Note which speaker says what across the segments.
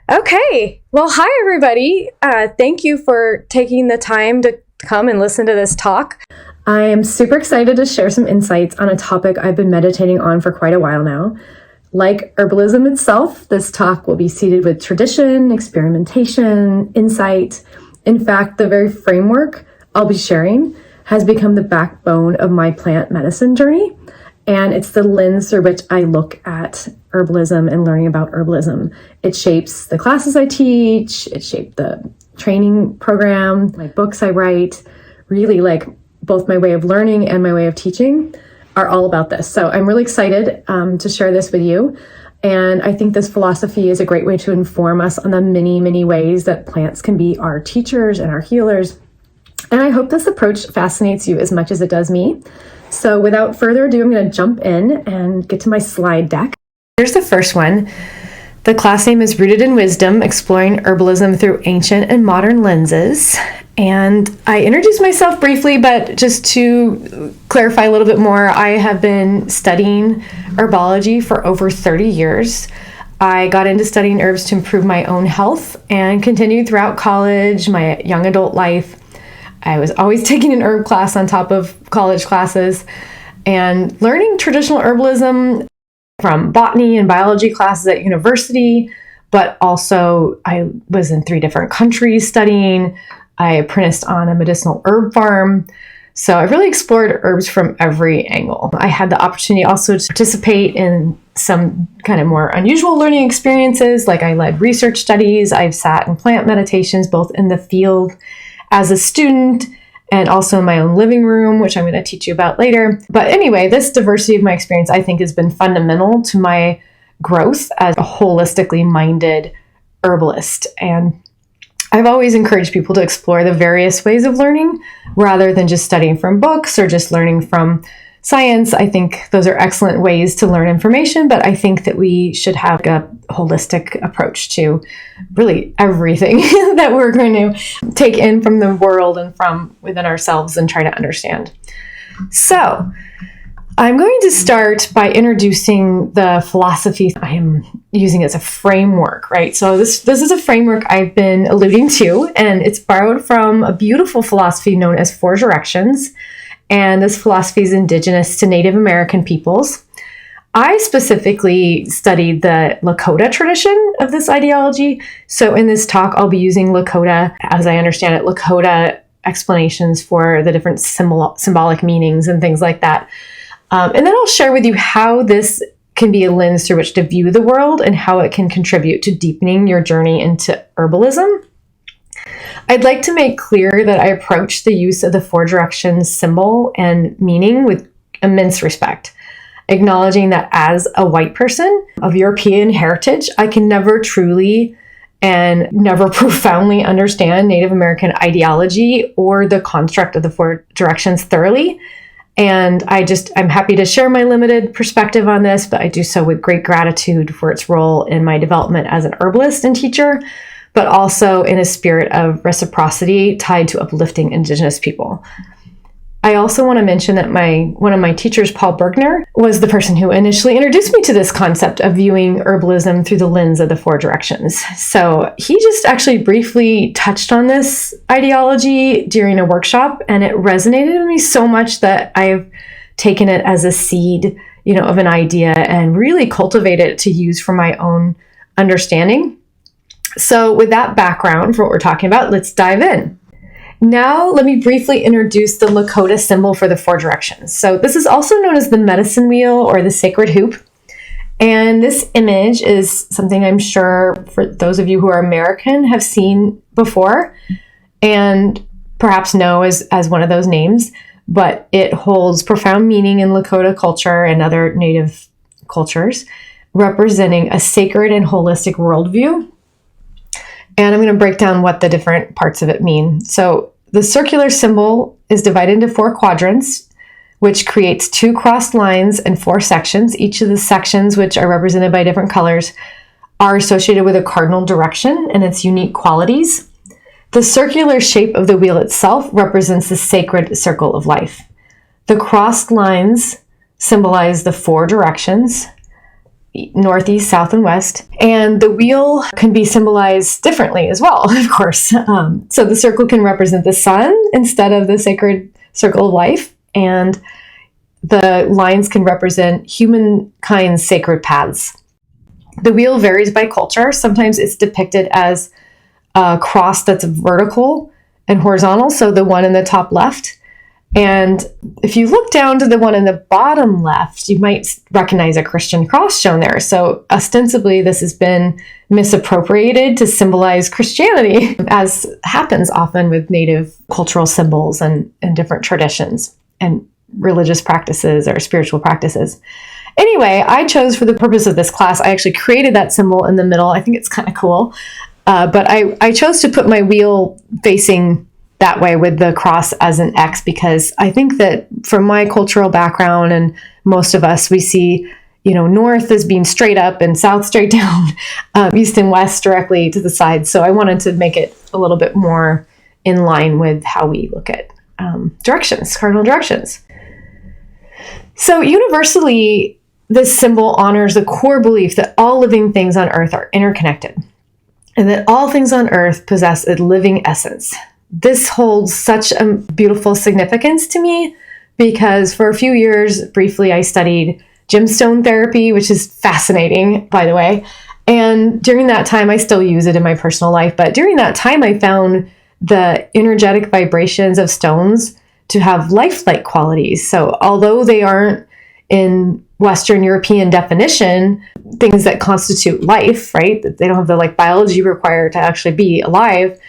Speaker 1: Okay. Well, hi, everybody. Thank you for taking the time to come and listen to this talk. I am super excited to share some insights on a topic I've been meditating on for quite a while now. Like herbalism itself, this talk will be seeded with tradition, experimentation, insight. In fact, the very framework I'll be sharing has become the backbone of my plant medicine journey. And it's the lens through which I look at herbalism and learning about herbalism. It shapes the classes I teach, it shaped the training program, my books I write, really like both my way of learning and my way of teaching are all about this. So I'm really excited to share this with you. And I think this philosophy is a great way to inform us on the many, many ways that plants can be our teachers and our healers. And I hope this approach fascinates you as much as it does me. So without further ado, I'm going to jump in and get to my slide deck. Here's the first one. The class name is Rooted in Wisdom, Exploring Herbalism Through Ancient and Modern Lenses. And I introduced myself briefly, but just to clarify a little bit more, I have been studying herbology for over 30 years. I got into studying herbs to improve my own health and continued throughout college, my young adult life. I was always taking an herb class on top of college classes and learning traditional herbalism from botany and biology classes at university, but also I was in 3 different countries studying. I apprenticed on a medicinal herb farm. So I really explored herbs from every angle. I had the opportunity also to participate in some kind of more unusual learning experiences, like I led research studies. I've sat in plant meditations, both in the field as a student and also in my own living room, which I'm going to teach you about later. But anyway, this diversity of my experience, I think, has been fundamental to my growth as a holistically minded herbalist. And I've always encouraged people to explore the various ways of learning rather than just studying from books or just learning from science. I think those are excellent ways to learn information, but I think that we should have a holistic approach to really everything that we're going to take in from the world and from within ourselves and try to understand. So I'm going to start by introducing the philosophy I am using as a framework, right? So this is a framework I've been alluding to, and it's borrowed from a beautiful philosophy known as Four Directions. And this philosophy is indigenous to Native American peoples. I specifically studied the Lakota tradition of this ideology. So in this talk, I'll be using Lakota, as I understand it, Lakota explanations for the different symbolic meanings and things like that. And then I'll share with you how this can be a lens through which to view the world and how it can contribute to deepening your journey into herbalism. I'd like to make clear that I approach the use of the Four Directions symbol and meaning with immense respect, acknowledging that as a white person of European heritage, I can never truly and never profoundly understand Native American ideology or the construct of the Four Directions thoroughly. And I'm happy to share my limited perspective on this, but I do so with great gratitude for its role in my development as an herbalist and teacher, but also in a spirit of reciprocity tied to uplifting Indigenous people. I also want to mention that one of my teachers, Paul Bergner, was the person who initially introduced me to this concept of viewing herbalism through the lens of the Four Directions. So he just actually briefly touched on this ideology during a workshop, and it resonated with me so much that I've taken it as a seed, of an idea and really cultivated it to use for my own understanding. So with that background for what we're talking about, let's dive in. Now, let me briefly introduce the Lakota symbol for the Four Directions. So this is also known as the medicine wheel or the sacred hoop. And this image is something I'm sure for those of you who are American have seen before and perhaps know as one of those names, but it holds profound meaning in Lakota culture and other Native cultures, representing a sacred and holistic worldview. And I'm going to break down what the different parts of it mean. So the circular symbol is divided into 4 quadrants, which creates 2 crossed lines and 4 sections. Each of the sections, which are represented by different colors, are associated with a cardinal direction and its unique qualities. The circular shape of the wheel itself represents the sacred circle of life. The crossed lines symbolize the 4 directions, northeast, south, and west. And the wheel can be symbolized differently as well, of course. So the circle can represent the sun instead of the sacred circle of life. And the lines can represent humankind's sacred paths. The wheel varies by culture. Sometimes it's depicted as a cross that's vertical and horizontal, so the one in the top left. And if you look down to the one in the bottom left, you might recognize a Christian cross shown there. So ostensibly, this has been misappropriated to symbolize Christianity, as happens often with native cultural symbols and different traditions and religious practices or spiritual practices. Anyway, I chose for the purpose of this class, I actually created that symbol in the middle. I think it's kind of cool. But I chose to put my wheel facing that way with the cross as an X, because I think that from my cultural background and most of us, we see, north as being straight up and south straight down, east and west directly to the side. So I wanted to make it a little bit more in line with how we look at cardinal directions. So universally, this symbol honors the core belief that all living things on earth are interconnected and that all things on earth possess a living essence. This holds such a beautiful significance to me because for a few years, briefly, I studied gemstone therapy, which is fascinating, by the way. And during that time, I still use it in my personal life, but during that time, I found the energetic vibrations of stones to have lifelike qualities. So although they aren't in Western European definition, things that constitute life, right? That they don't have the biology required to actually be alive.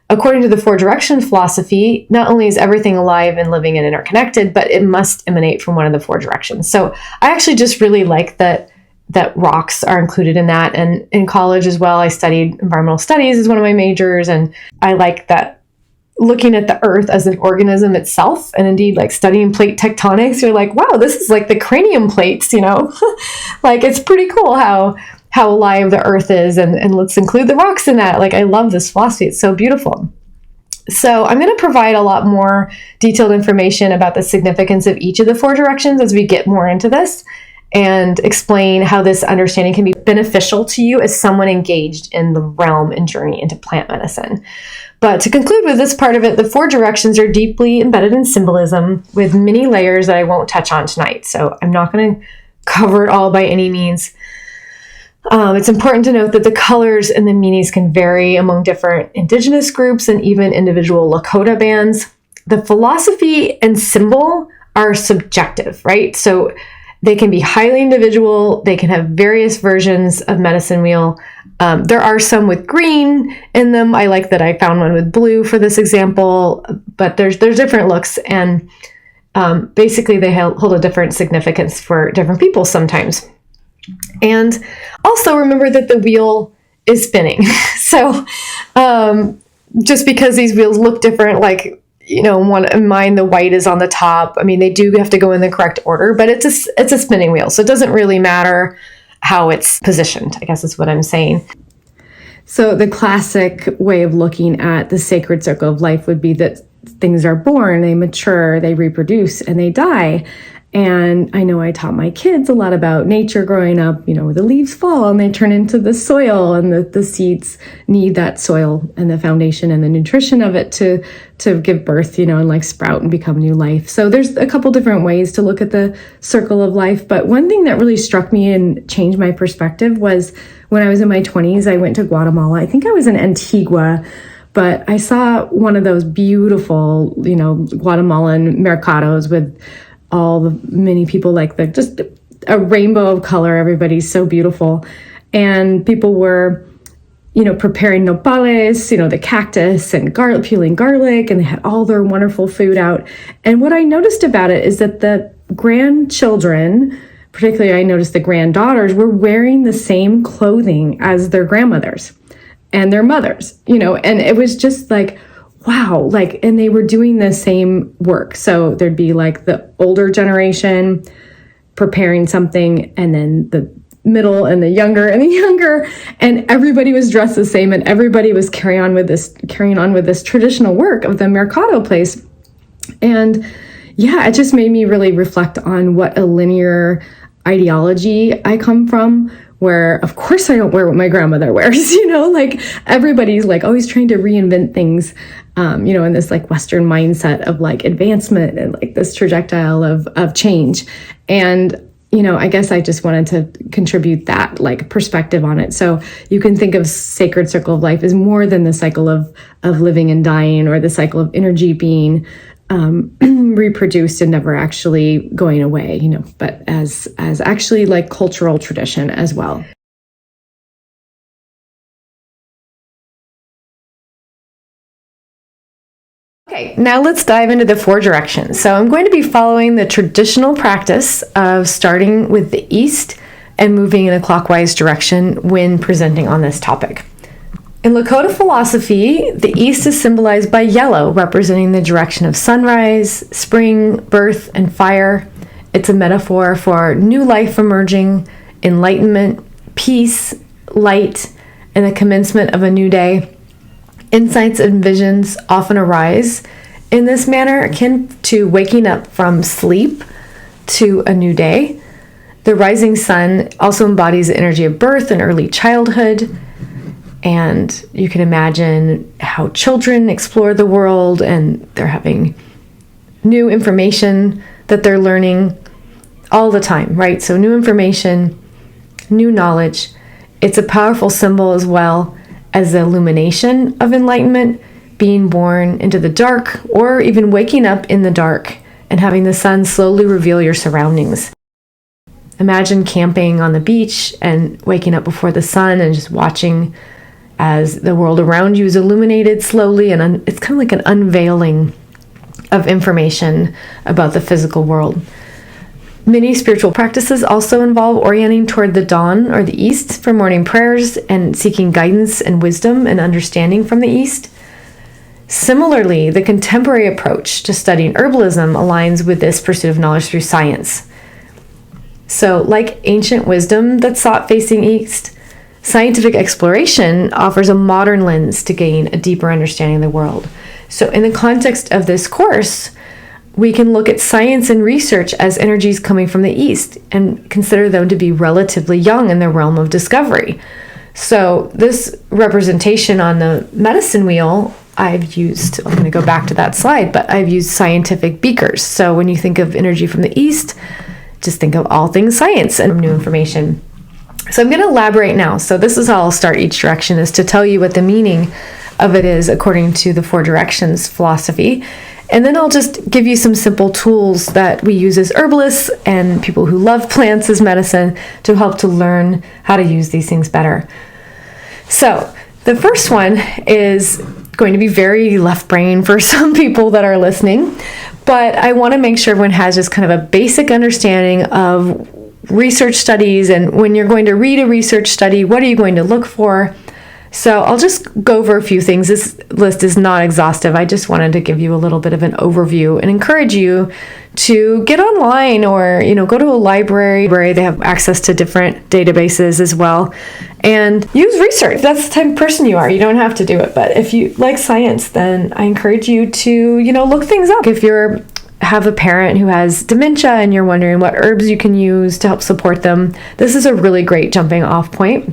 Speaker 1: According to the Four Directions philosophy, not only is everything alive and living and interconnected, but it must emanate from one of the four directions. So I actually just really like that rocks are included in that. And in college as well, I studied environmental studies as one of my majors. And I like that looking at the earth as an organism itself, and indeed studying plate tectonics, you're like, wow, this is like the cranium plates, it's pretty cool how alive the earth is, and let's include the rocks in that. I love this philosophy. It's so beautiful. So I'm going to provide a lot more detailed information about the significance of each of the four directions as we get more into this, and explain how this understanding can be beneficial to you as someone engaged in the realm and journey into plant medicine. But to conclude with this part of it, the four directions are deeply embedded in symbolism with many layers that I won't touch on tonight. So I'm not going to cover it all by any means. It's important to note that the colors and the meanings can vary among different indigenous groups and even individual Lakota bands. The philosophy and symbol are subjective, right? So they can be highly individual. They can have various versions of medicine wheel. There are some with green in them. I like that I found one with blue for this example, but there's different looks, and basically they hold a different significance for different people sometimes. And also remember that the wheel is spinning. So just because these wheels look different, one in mine, the white is on the top. I mean, they do have to go in the correct order, but it's a spinning wheel. So it doesn't really matter how it's positioned, I guess is what I'm saying. So the classic way of looking at the sacred circle of life would be that things are born, they mature, they reproduce, and they die. And I know I taught my kids a lot about nature growing up, the leaves fall and they turn into the soil, and the seeds need that soil and the foundation and the nutrition of it to give birth, and sprout and become new life. So there's a couple different ways to look at the circle of life. But one thing that really struck me and changed my perspective was when I was in my 20s, I went to Guatemala. I think I was in Antigua, but I saw one of those beautiful, Guatemalan mercados with all the many people, just a rainbow of color. Everybody's so beautiful. And people were, preparing nopales, the cactus, and peeling garlic, and they had all their wonderful food out. And what I noticed about it is that the grandchildren, particularly I noticed the granddaughters, were wearing the same clothing as their grandmothers and their mothers, and it was just wow, and they were doing the same work. So there'd be the older generation preparing something, and then the middle and the younger, and everybody was dressed the same, and everybody was carrying on with this traditional work of the mercado place. And yeah, it just made me really reflect on what a linear ideology I come from, where of course I don't wear what my grandmother wears, like everybody's like always trying to reinvent things, in this like Western mindset of like advancement and like this trajectory of change. And I guess I just wanted to contribute that like perspective on it. So you can think of sacred circle of life as more than the cycle of living and dying, or the cycle of energy being reproduced and never actually going away, but as actually like cultural tradition as well. Okay, now let's dive into the 4 directions. So I'm going to be following the traditional practice of starting with the east and moving in a clockwise direction when presenting on this topic. In Lakota philosophy, the east is symbolized by yellow, representing the direction of sunrise, spring, birth, and fire. It's a metaphor for new life emerging, enlightenment, peace, light, and the commencement of a new day. Insights and visions often arise in this manner, akin to waking up from sleep to a new day. The rising sun also embodies the energy of birth and early childhood. And you can imagine how children explore the world and they're having new information that they're learning all the time, right? So new information, new knowledge. It's a powerful symbol as well as the illumination of enlightenment, being born into the dark, or even waking up in the dark and having the sun slowly reveal your surroundings. Imagine camping on the beach and waking up before the sun and just watching as the world around you is illuminated slowly, and it's kind of like an unveiling of information about the physical world. Many spiritual practices also involve orienting toward the dawn or the east for morning prayers and seeking guidance and wisdom and understanding from the east. Similarly, the contemporary approach to studying herbalism aligns with this pursuit of knowledge through science. So, like ancient wisdom that's sought facing east, scientific exploration offers a modern lens to gain a deeper understanding of the world. So in the context of this course, we can look at science and research as energies coming from the east and consider them to be relatively young in the realm of discovery. So this representation on the medicine wheel, I'm going to go back to that slide, but I've used scientific beakers. So when you think of energy from the east, just think of all things science and new information. So I'm going to elaborate now. So this is how I'll start each direction, is to tell you what the meaning of it is according to the 4 directions philosophy. And then I'll just give you some simple tools that we use as herbalists and people who love plants as medicine to help to learn how to use these things better. So the first one is going to be very left brain for some people that are listening, but I want to make sure everyone has just kind of a basic understanding of research studies, and when you're going to read a research study, what are you going to look for? So I'll just go over a few things. This list is not exhaustive. I just wanted to give you a little bit of an overview and encourage you to get online or, go to a library. They have access to different databases as well, and use research. That's the type of person you are. You don't have to do it, but if you like science, then I encourage you to, look things up. If you're have a parent who has dementia and you're wondering what herbs you can use to help support them, this is a really great jumping off point.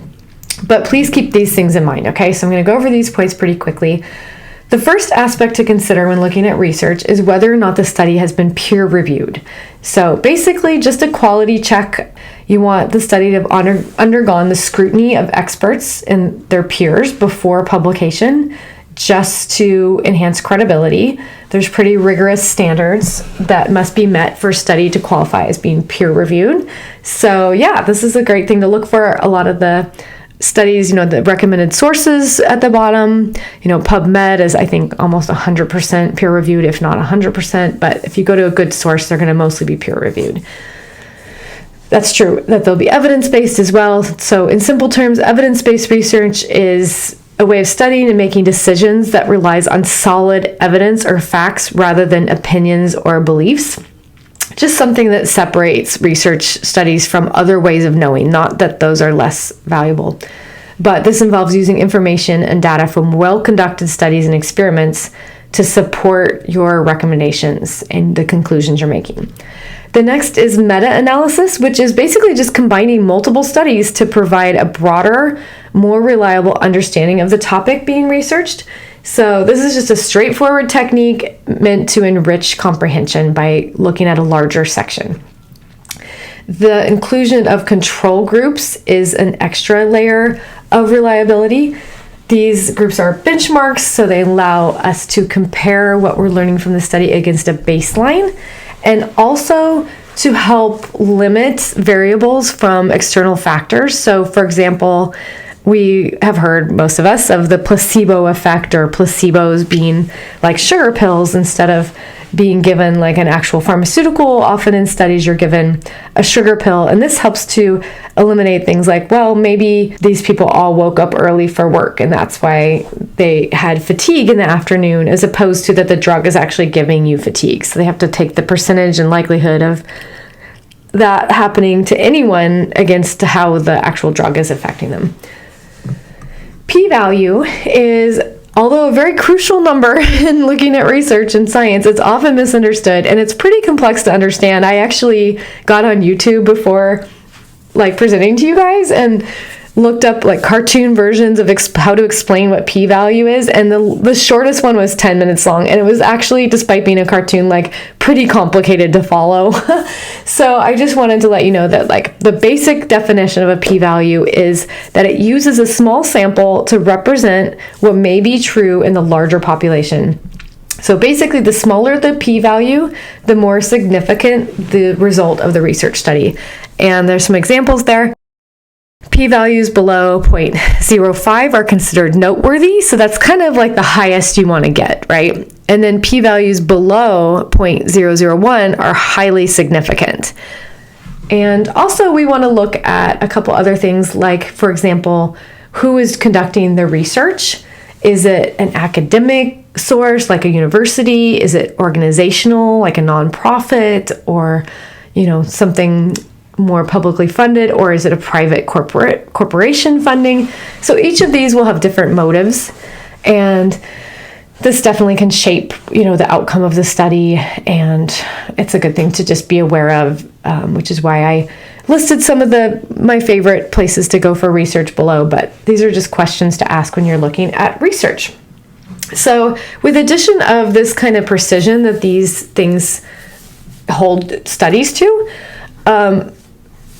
Speaker 1: But please keep these things in mind, okay? So I'm going to go over these points pretty quickly. The first aspect to consider when looking at research is whether or not the study has been peer reviewed. So basically just a quality check. You want the study to have undergone the scrutiny of experts and their peers before publication, just to enhance credibility. There's pretty rigorous standards that must be met for a study to qualify as being peer reviewed. So yeah, this is a great thing to look for. A lot of the studies, the recommended sources at the bottom, PubMed is, I think, almost 100% peer reviewed, if not 100%. But if you go to a good source, they're going to mostly be peer reviewed. That's true that they'll be evidence-based as well. So in simple terms, evidence-based research is a way of studying and making decisions that relies on solid evidence or facts rather than opinions or beliefs. Just something that separates research studies from other ways of knowing, not that those are less valuable. But this involves using information and data from well-conducted studies and experiments to support your recommendations and the conclusions you're making. The next is meta-analysis, which is basically just combining multiple studies to provide a broader, more reliable understanding of the topic being researched. So this is just a straightforward technique meant to enrich comprehension by looking at a larger section. The inclusion of control groups is an extra layer of reliability. These groups are benchmarks, so they allow us to compare what we're learning from the study against a baseline, and also to help limit variables from external factors. So, for example, we have heard, most of us, of the placebo effect, or placebos being like sugar pills instead of being given like an actual pharmaceutical. Often in studies you're given a sugar pill, and this helps to eliminate things like, well, maybe these people all woke up early for work and that's why they had fatigue in the afternoon, as opposed to that the drug is actually giving you fatigue. So they have to take the percentage and likelihood of that happening to anyone against how the actual drug is affecting them. P-value is, although a very crucial number in looking at research and science, it's often misunderstood and it's pretty complex to understand. I actually got on YouTube before presenting to you guys and looked up cartoon versions of how to explain what p-value is, and the shortest one was 10 minutes long, and it was actually, despite being a cartoon, pretty complicated to follow. So I just wanted to let you know that the basic definition of a p-value is that it uses a small sample to represent what may be true in the larger population. So basically, the smaller the p-value, the more significant the result of the research study. And there's some examples there. P-values below 0.05 are considered noteworthy, so that's kind of the highest you want to get, right? And then p-values below 0.001 are highly significant. And also we want to look at a couple other things, for example, who is conducting the research? Is it an academic source, like a university? Is it organizational, like a nonprofit, or something more publicly funded, or is it a private corporation funding? So each of these will have different motives, and this definitely can shape the outcome of the study, and it's a good thing to just be aware of, which is why I listed some of my favorite places to go for research below, but these are just questions to ask when you're looking at research. So with addition of this kind of precision that these things hold studies to,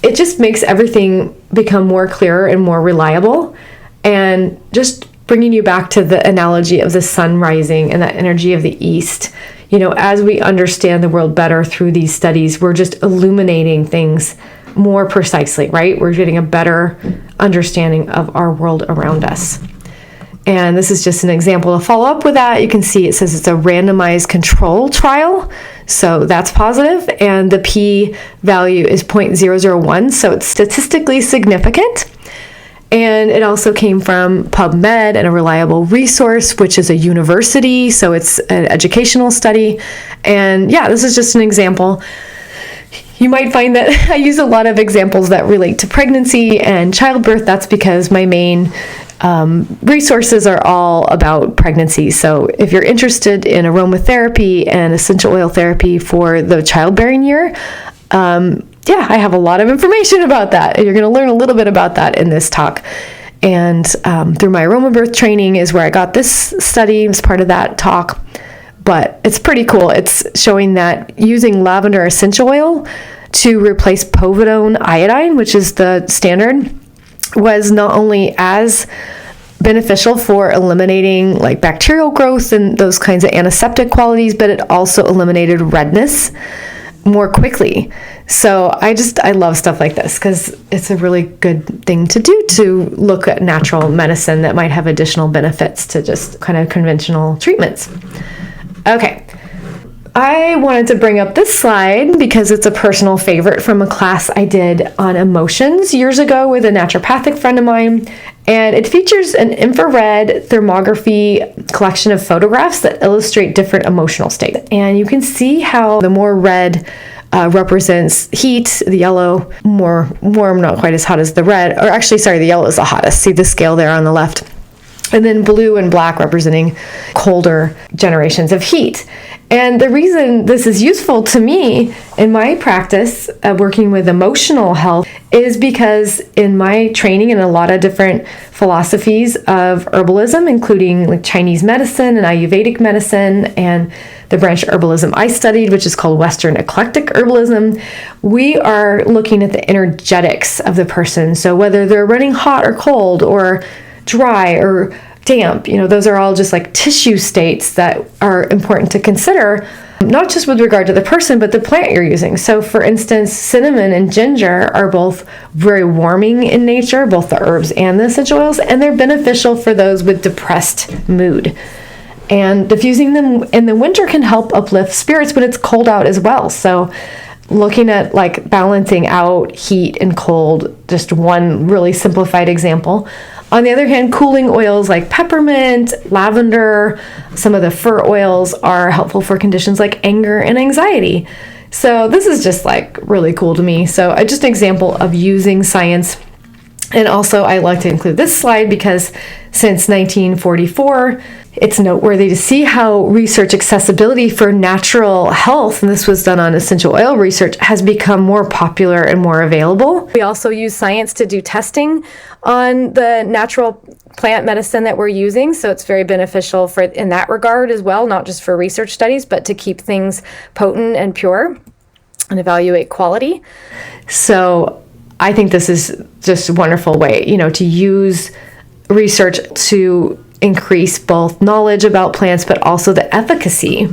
Speaker 1: it just makes everything become more clear and more reliable. And just bringing you back to the analogy of the sun rising and that energy of the east, as we understand the world better through these studies, we're just illuminating things more precisely, right? We're getting a better understanding of our world around us. And this is just an example to follow up with that. You can see it says it's a randomized control trial. So that's positive. And the p-value is 0.001. So it's statistically significant. And it also came from PubMed, and a reliable resource, which is a university. So it's an educational study. And yeah, this is just an example. You might find that I use a lot of examples that relate to pregnancy and childbirth. That's because my main resources are all about pregnancy. So if you're interested in aromatherapy and essential oil therapy for the childbearing year, I have a lot of information about that. And you're going to learn a little bit about that in this talk. And through my aromabirth training is where I got this study as part of that talk. But it's pretty cool. It's showing that using lavender essential oil to replace povidone iodine, which is the standard, was not only as beneficial for eliminating bacterial growth and those kinds of antiseptic qualities, but it also eliminated redness more quickly. So I love stuff like this because it's a really good thing to do, to look at natural medicine that might have additional benefits to just kind of conventional treatments. Okay. I wanted to bring up this slide because it's a personal favorite from a class I did on emotions years ago with a naturopathic friend of mine. And it features an infrared thermography collection of photographs that illustrate different emotional states. And you can see how the more red represents heat, the yellow more warm, not quite as hot as the red. Or actually, sorry, the yellow is the hottest. See the scale there on the left. and then blue and black representing colder generations of heat. And the reason this is useful to me in my practice of working with emotional health is because in my training in a lot of different philosophies of herbalism, including like Chinese medicine and Ayurvedic medicine and the branch of herbalism I studied, which is called Western eclectic herbalism, we are looking at the energetics of the person. So whether they're running hot or cold or dry or damp, those are all just like tissue states that are important to consider, not just with regard to the person, but the plant you're using. So for instance, cinnamon and ginger are both very warming in nature, both the herbs and the essential oils, and they're beneficial for those with depressed mood. And diffusing them in the winter can help uplift spirits when it's cold out as well. So looking at like balancing out heat and cold, just one really simplified example. On the other hand, cooling oils like peppermint, lavender, some of the fir oils are helpful for conditions like anger and anxiety. So this is just like really cool to me. So just an example of using science. And also I like to include this slide because since 1944, it's noteworthy to see how research accessibility for natural health, and this was done on essential oil research, has become more popular and more available. We also use science to do testing on the natural plant medicine that we're using, so it's very beneficial for in that regard as well, not just for research studies, but to keep things potent and pure and evaluate quality. So I think this is just a wonderful way, to use research to increase both knowledge about plants, but also the efficacy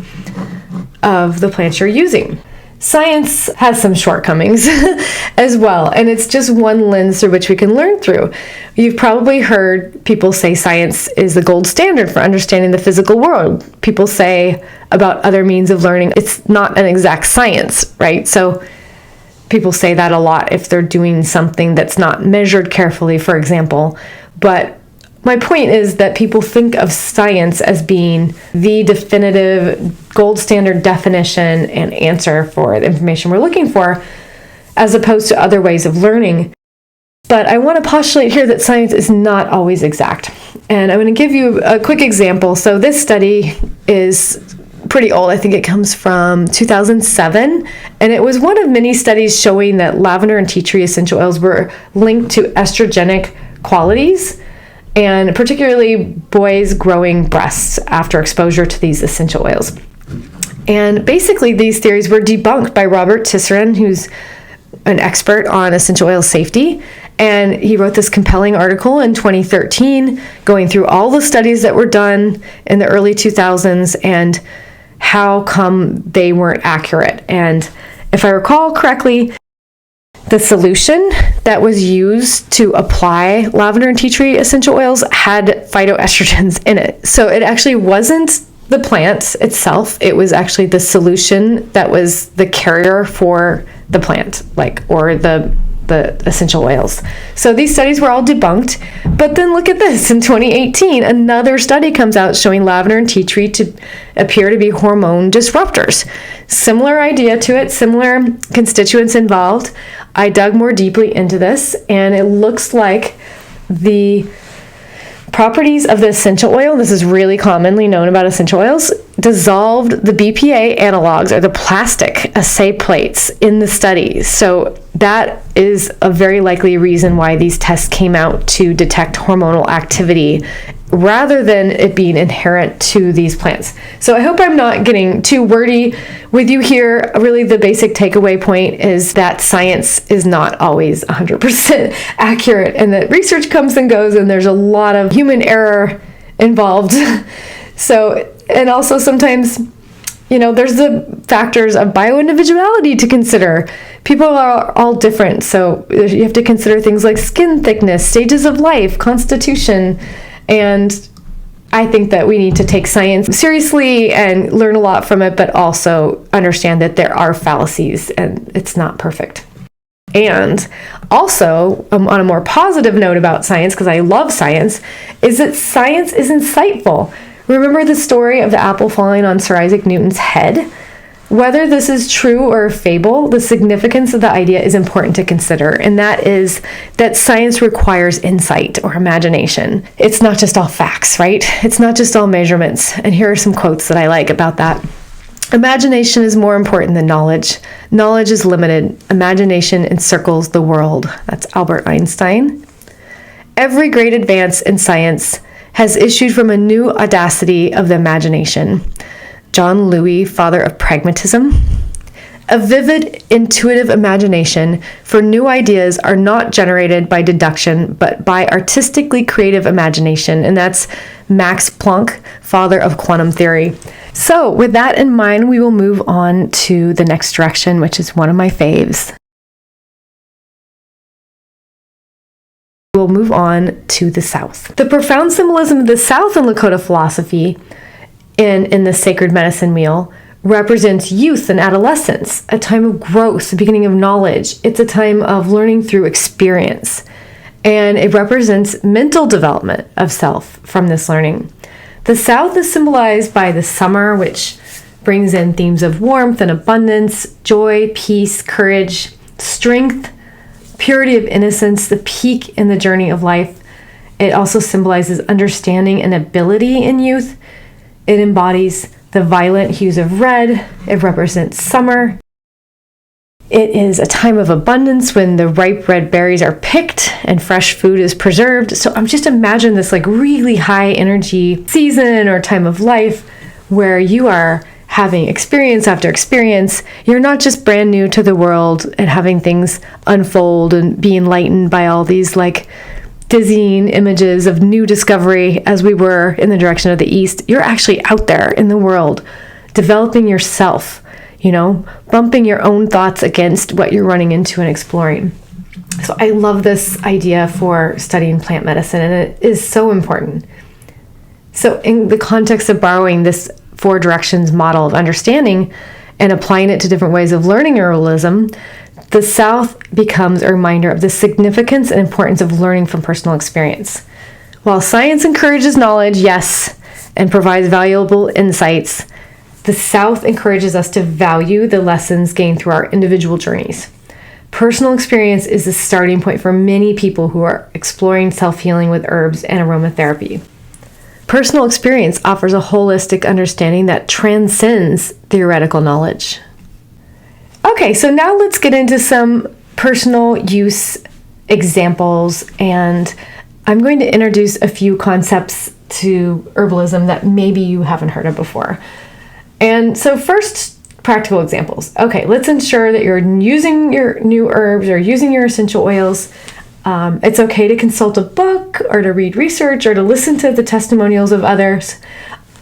Speaker 1: of the plants you're using. Science has some shortcomings as well, and it's just one lens through which we can learn through. You've probably heard people say science is the gold standard for understanding the physical world. People say about other means of learning, it's not an exact science, right? So people say that a lot if they're doing something that's not measured carefully, for example. But my point is that people think of science as being the definitive gold standard definition and answer for the information we're looking for, as opposed to other ways of learning. But I want to postulate here that science is not always exact. And I'm going to give you a quick example. So this study is pretty old. I think it comes from 2007. And it was one of many studies showing that lavender and tea tree essential oils were linked to estrogenic qualities, and particularly boys' growing breasts after exposure to these essential oils. And basically these theories were debunked by Robert Tisserand, who's an expert on essential oil safety. And he wrote this compelling article in 2013 going through all the studies that were done in the early 2000s and how come they weren't accurate. And if I recall correctly, the solution that was used to apply lavender and tea tree essential oils had phytoestrogens in it. So it actually wasn't the plant itself. It was actually the solution that was the carrier for the plant, or the essential oils. So these studies were all debunked. But then look at this. In 2018, another study comes out showing lavender and tea tree to appear to be hormone disruptors. Similar idea to it, similar constituents involved. I dug more deeply into this, and it looks like the properties of the essential oil, this is really commonly known about essential oils, dissolved the BPA analogs, or the plastic assay plates, in the studies. So that is a very likely reason why these tests came out to detect hormonal activity rather than it being inherent to these plants. So I hope I'm not getting too wordy with you here. Really, the basic takeaway point is that science is not always 100% accurate, and that research comes and goes, and there's a lot of human error involved. So, and also sometimes, there's the factors of bioindividuality to consider. People are all different, so you have to consider things like skin thickness, stages of life, constitution. And I think that we need to take science seriously and learn a lot from it, but also understand that there are fallacies and it's not perfect. And also, on a more positive note about science, because I love science, is that science is insightful. Remember the story of the apple falling on Sir Isaac Newton's head? Whether this is true or a fable, the significance of the idea is important to consider, and that is that science requires insight or imagination. It's not just all facts, right? It's not just all measurements. And here are some quotes that I like about that. Imagination is more important than knowledge. Knowledge is limited. Imagination encircles the world. That's Albert Einstein. Every great advance in science has issued from a new audacity of the imagination. John Dewey, father of pragmatism. A vivid, intuitive imagination for new ideas are not generated by deduction, but by artistically creative imagination. And that's Max Planck, father of quantum theory. So with that in mind, we will move on to the next direction, which is one of my faves. We'll move on to the South. The profound symbolism of the South in Lakota philosophy in the sacred medicine wheel represents youth and adolescence, a time of growth, the beginning of knowledge. It's a time of learning through experience. And it represents mental development of self from this learning. The South is symbolized by the summer, which brings in themes of warmth and abundance, joy, peace, courage, strength, purity of innocence, the peak in the journey of life. It also symbolizes understanding and ability in youth. It embodies the violent hues of red. It represents summer. It is a time of abundance when the ripe red berries are picked and fresh food is preserved. So I'm just imagine this like really high energy season or time of life where you are having experience after experience. You're not just brand new to the world and having things unfold and be enlightened by all these like dizzying images of new discovery as we were in the direction of the East. You're actually out there in the world, developing yourself, bumping your own thoughts against what you're running into and exploring. So I love this idea for studying plant medicine, and it is so important. So in the context of borrowing this 4 directions model of understanding and applying it to different ways of learning herbalism, the South becomes a reminder of the significance and importance of learning from personal experience. While science encourages knowledge, yes, and provides valuable insights, the South encourages us to value the lessons gained through our individual journeys. Personal experience is the starting point for many people who are exploring self-healing with herbs and aromatherapy. Personal experience offers a holistic understanding that transcends theoretical knowledge. Okay, so now let's get into some personal use examples, and I'm going to introduce a few concepts to herbalism that maybe you haven't heard of before. And so first, practical examples. Okay, let's ensure that you're using your new herbs or using your essential oils. It's okay to consult a book or to read research or to listen to the testimonials of others,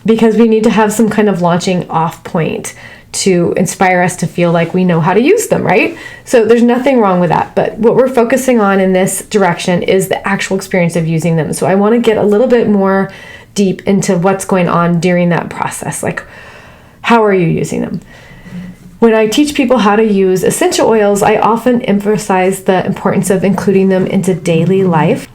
Speaker 1: because we need to have some kind of launching off point to inspire us to feel like we know how to use them, right? So there's nothing wrong with that. But what we're focusing on in this direction is the actual experience of using them. So I want to get a little bit more deep into what's going on during that process. Like, how are you using them? When I teach people how to use essential oils, I often emphasize the importance of including them into daily life.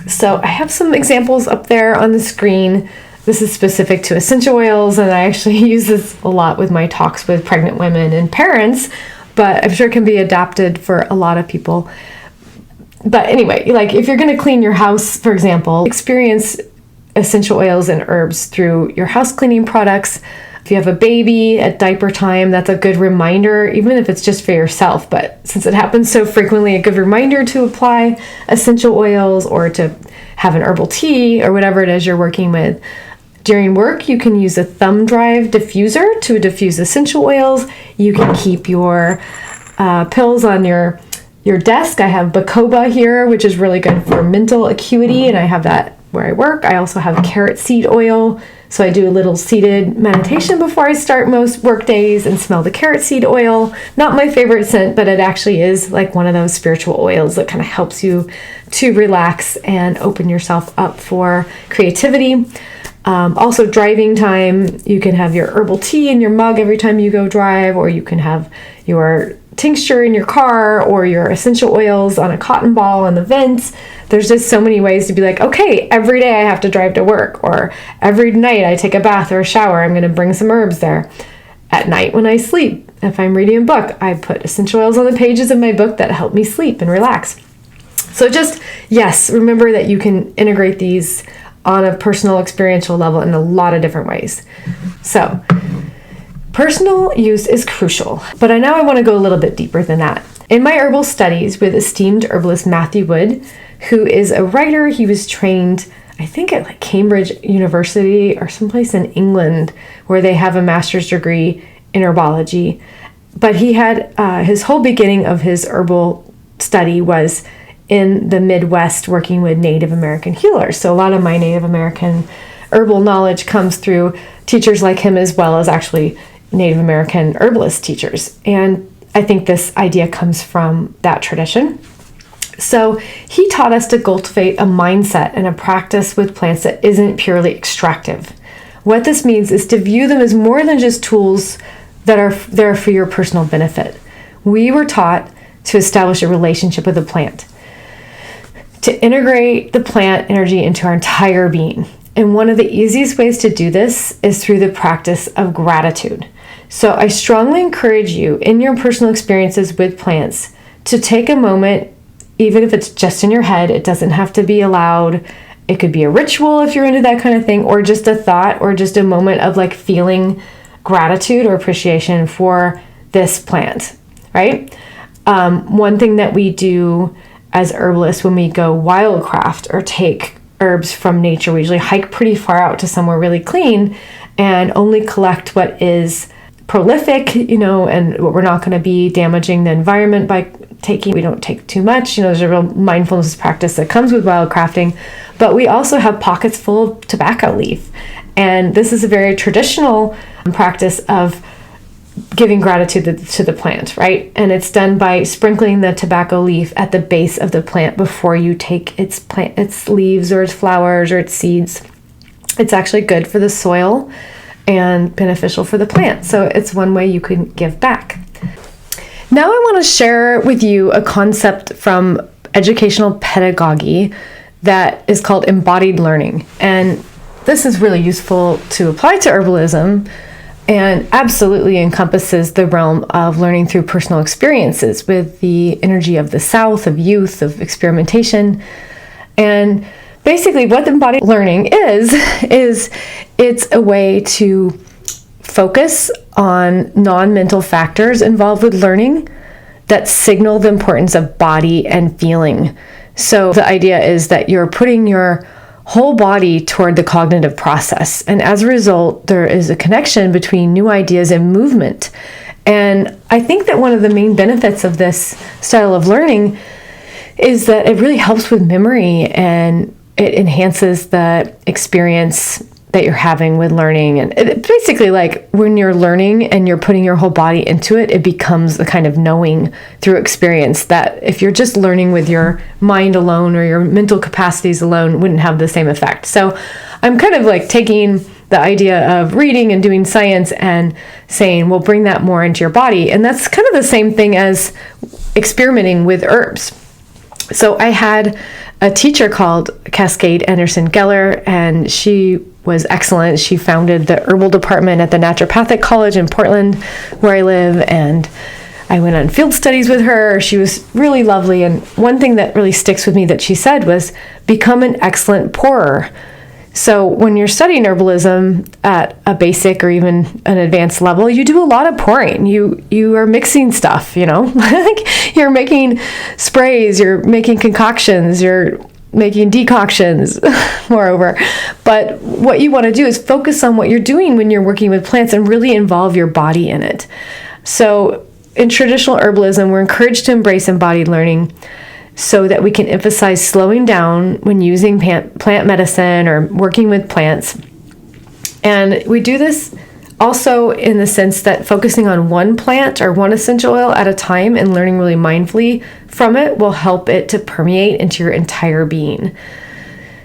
Speaker 1: So I have some examples up there on the screen. This is specific to essential oils, and I actually use this a lot with my talks with pregnant women and parents, but I'm sure it can be adapted for a lot of people. But anyway, like if you're going to clean your house, for example, experience essential oils and herbs through your house cleaning products. If you have a baby at diaper time, that's a good reminder, even if it's just for yourself. But since it happens so frequently, a good reminder to apply essential oils or to have an herbal tea or whatever it is you're working with. During work, you can use a thumb drive diffuser to diffuse essential oils. You can keep your pills on your desk. I have Bacopa here, which is really good for mental acuity, and I have that where I work. I also have carrot seed oil. So I do a little seated meditation before I start most work days and smell the carrot seed oil. Not my favorite scent, but it actually is like one of those spiritual oils that kind of helps you to relax and open yourself up for creativity. Also driving time, you can have your herbal tea in your mug every time you go drive, or you can have your tincture in your car or your essential oils on a cotton ball on the vents. There's just so many ways to be like, okay, every day I have to drive to work, or every night I take a bath or a shower, I'm going to bring some herbs there. At night when I sleep, if I'm reading a book, I put essential oils on the pages of my book that help me sleep and relax. So yes, remember that you can integrate these on a personal experiential level in a lot of different ways. So personal use is crucial, but now I want to go a little bit deeper than that. In my herbal studies with esteemed herbalist Matthew Wood, who is a writer, he was trained, I think at Cambridge University or someplace in England where they have a master's degree in herbology. But he had his whole beginning of his herbal study was in the Midwest working with Native American healers. So a lot of my Native American herbal knowledge comes through teachers like him, as well as actually Native American herbalist teachers. And I think this idea comes from that tradition. So he taught us to cultivate a mindset and a practice with plants that isn't purely extractive. What this means is to view them as more than just tools that are there for your personal benefit. We were taught to establish a relationship with the plant, to integrate the plant energy into our entire being. And one of the easiest ways to do this is through the practice of gratitude. So I strongly encourage you in your personal experiences with plants to take a moment, even if it's just in your head. It doesn't have to be aloud. It could be a ritual if you're into that kind of thing, or just a thought, or just a moment of feeling gratitude or appreciation for this plant, right? One thing that we do as herbalists when we go wildcraft or take herbs from nature, we usually hike pretty far out to somewhere really clean and only collect what is prolific, and what we're not going to be damaging the environment by taking. We don't take too much. There's a real mindfulness practice that comes with wildcrafting, but we also have pockets full of tobacco leaf. And this is a very traditional practice of giving gratitude to the plant, right? And it's done by sprinkling the tobacco leaf at the base of the plant before you take its leaves or its flowers or its seeds. It's actually good for the soil and beneficial for the plant. So it's one way you can give back. Now I want to share with you a concept from educational pedagogy that is called embodied learning. And this is really useful to apply to herbalism and absolutely encompasses the realm of learning through personal experiences with the energy of the South, of youth, of experimentation. And basically what embodied learning is it's a way to focus on non-mental factors involved with learning that signal the importance of body and feeling. So the idea is that you're putting your whole body toward the cognitive process. And as a result, there is a connection between new ideas and movement. And I think that one of the main benefits of this style of learning is that it really helps with memory, and it enhances the experience that you're having with learning. And it basically, when you're learning and you're putting your whole body into it, it becomes the kind of knowing through experience that if you're just learning with your mind alone or your mental capacities alone, wouldn't have the same effect. So I'm kind of taking the idea of reading and doing science and saying, well, bring that more into your body. And that's kind of the same thing as experimenting with herbs. So I had a teacher called Cascade Anderson Geller, and she was excellent. She founded the herbal department at the Naturopathic College in Portland, where I live, and I went on field studies with her. She was really lovely, and one thing that really sticks with me that she said was, become an excellent pourer. So when you're studying herbalism at a basic or even an advanced level, you do a lot of pouring. You are mixing stuff, you're making sprays, you're making concoctions, you're making decoctions, moreover. But what you want to do is focus on what you're doing when you're working with plants and really involve your body in it. So in traditional herbalism, we're encouraged to embrace embodied learning so that we can emphasize slowing down when using plant medicine or working with plants. And we do this also in the sense that focusing on one plant or one essential oil at a time and learning really mindfully from it will help it to permeate into your entire being.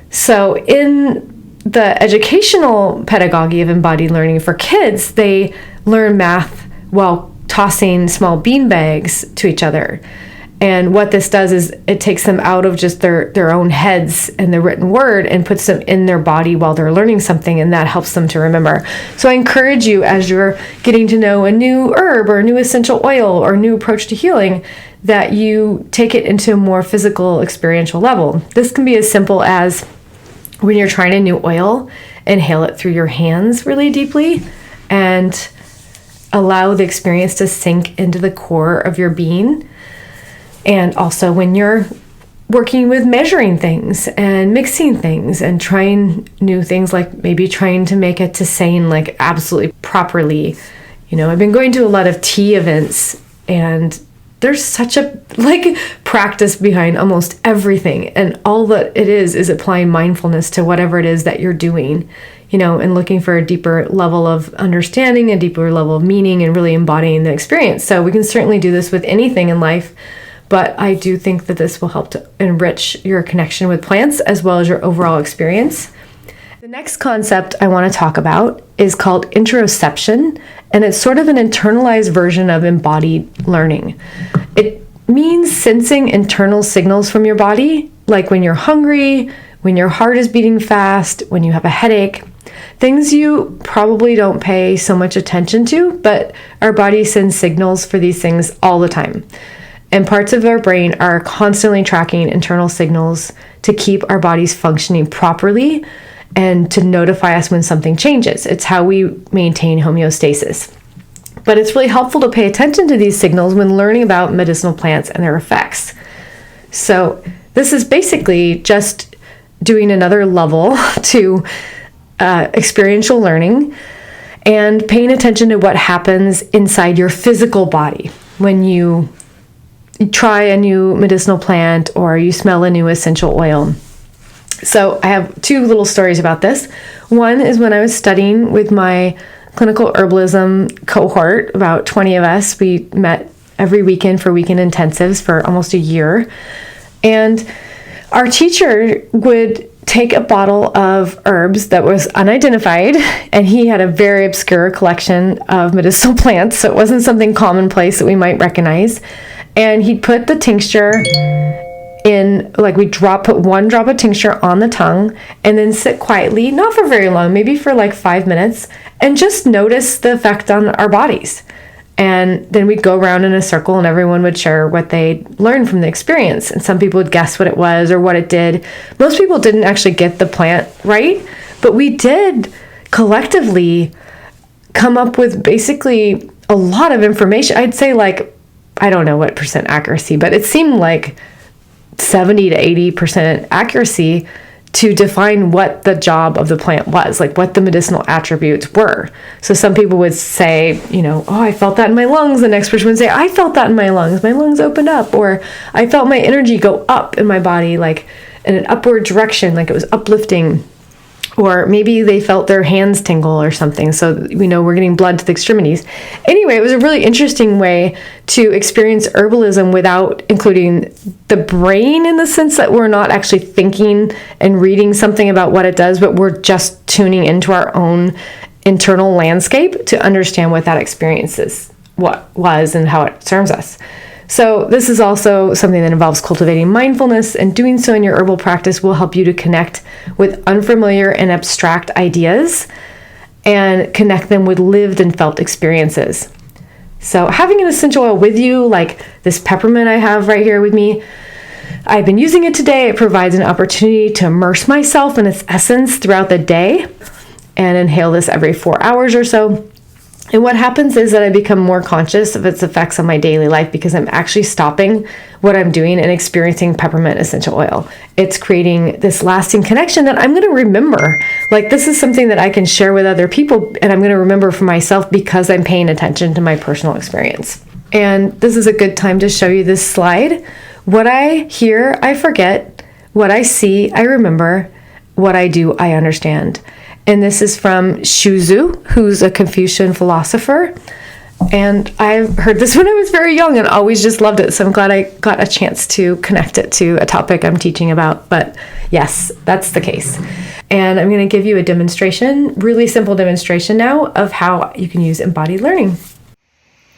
Speaker 1: So in the educational pedagogy of embodied learning for kids, they learn math while tossing small bean bags to each other. And what this does is it takes them out of just their own heads and the written word and puts them in their body while they're learning something, and that helps them to remember. So I encourage you, as you're getting to know a new herb or a new essential oil or a new approach to healing, that you take it into a more physical, experiential level. This can be as simple as when you're trying a new oil, inhale it through your hands really deeply and allow the experience to sink into the core of your being. And also when you're working with measuring things and mixing things and trying new things, like maybe trying to make a tisane like absolutely properly. I've been going to a lot of tea events, and there's such a practice behind almost everything. And all that it is applying mindfulness to whatever it is that you're doing, and looking for a deeper level of understanding, a deeper level of meaning, and really embodying the experience. So we can certainly do this with anything in life. But I do think that this will help to enrich your connection with plants as well as your overall experience. The next concept I want to talk about is called introspection, and it's sort of an internalized version of embodied learning. It means sensing internal signals from your body, like when you're hungry, when your heart is beating fast, when you have a headache, things you probably don't pay so much attention to, but our body sends signals for these things all the time. And parts of our brain are constantly tracking internal signals to keep our bodies functioning properly and to notify us when something changes. It's how we maintain homeostasis. But it's really helpful to pay attention to these signals when learning about medicinal plants and their effects. So this is basically just doing another level to experiential learning and paying attention to what happens inside your physical body when you try a new medicinal plant or you smell a new essential oil. So I have two little stories about this. One is when I was studying with my clinical herbalism cohort, about 20 of us. We met every weekend for weekend intensives for almost a year. And our teacher would take a bottle of herbs that was unidentified, and he had a very obscure collection of medicinal plants, so it wasn't something commonplace that we might recognize. And he'd put the tincture in, we'd put one drop of tincture on the tongue and then sit quietly, not for very long, maybe for 5 minutes, and just notice the effect on our bodies. And then we'd go around in a circle and everyone would share what they learned from the experience. And some people would guess what it was or what it did. Most people didn't actually get the plant right, but we did collectively come up with basically a lot of information. I'd say I don't know what percent accuracy, but it seemed like 70 to 80% accuracy to define what the job of the plant was, what the medicinal attributes were. So some people would say, oh, I felt that in my lungs. The next person would say, I felt that in my lungs. My lungs opened up. Or I felt my energy go up in my body, in an upward direction, it was uplifting. Or maybe they felt their hands tingle or something. So we know we're getting blood to the extremities. Anyway, it was a really interesting way to experience herbalism without including the brain, in the sense that we're not actually thinking and reading something about what it does, but we're just tuning into our own internal landscape to understand what that experience is, what was, and how it serves us. So this is also something that involves cultivating mindfulness, and doing so in your herbal practice will help you to connect with unfamiliar and abstract ideas and connect them with lived and felt experiences. So having an essential oil with you, like this peppermint I have right here with me, I've been using it today. It provides an opportunity to immerse myself in its essence throughout the day and inhale this every 4 hours or so. And what happens is that I become more conscious of its effects on my daily life because I'm actually stopping what I'm doing and experiencing peppermint essential oil. It's creating this lasting connection that I'm going to remember. This is something that I can share with other people, and I'm going to remember for myself because I'm paying attention to my personal experience. And this is a good time to show you this slide. What I hear, I forget. What I see, I remember. What I do, I understand. And this is from Shuzu, who's a Confucian philosopher. And I heard this when I was very young and always just loved it. So I'm glad I got a chance to connect it to a topic I'm teaching about. But yes, that's the case. And I'm going to give you a demonstration, really simple demonstration now, of how you can use embodied learning.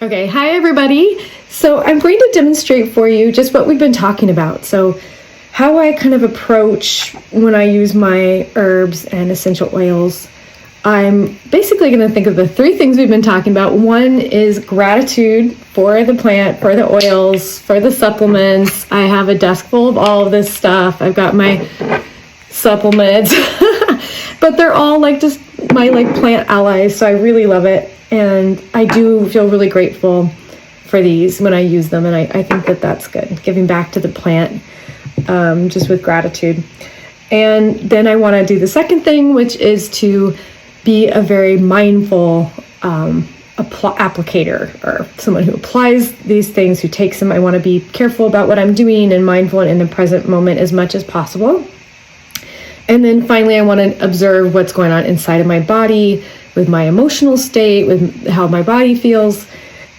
Speaker 1: Okay, hi everybody. So I'm going to demonstrate for you just what we've been talking about. So how I kind of approach when I use my herbs and essential oils. I'm basically going to think of the three things we've been talking about. One is gratitude for the plant, for the oils, for the supplements. I have a desk full of all of this stuff. I've got my supplements, but they're all like just my like plant allies. So I really love it. And I do feel really grateful for these when I use them. And I think that that's good. Giving back to the plant, just with gratitude. And then I want to do the second thing, which is to be a very mindful applicator, or someone who applies these things, who takes them. I want to be careful about what I'm doing and mindful and in the present moment as much as possible. And then finally, I want to observe what's going on inside of my body, with my emotional state, with how my body feels.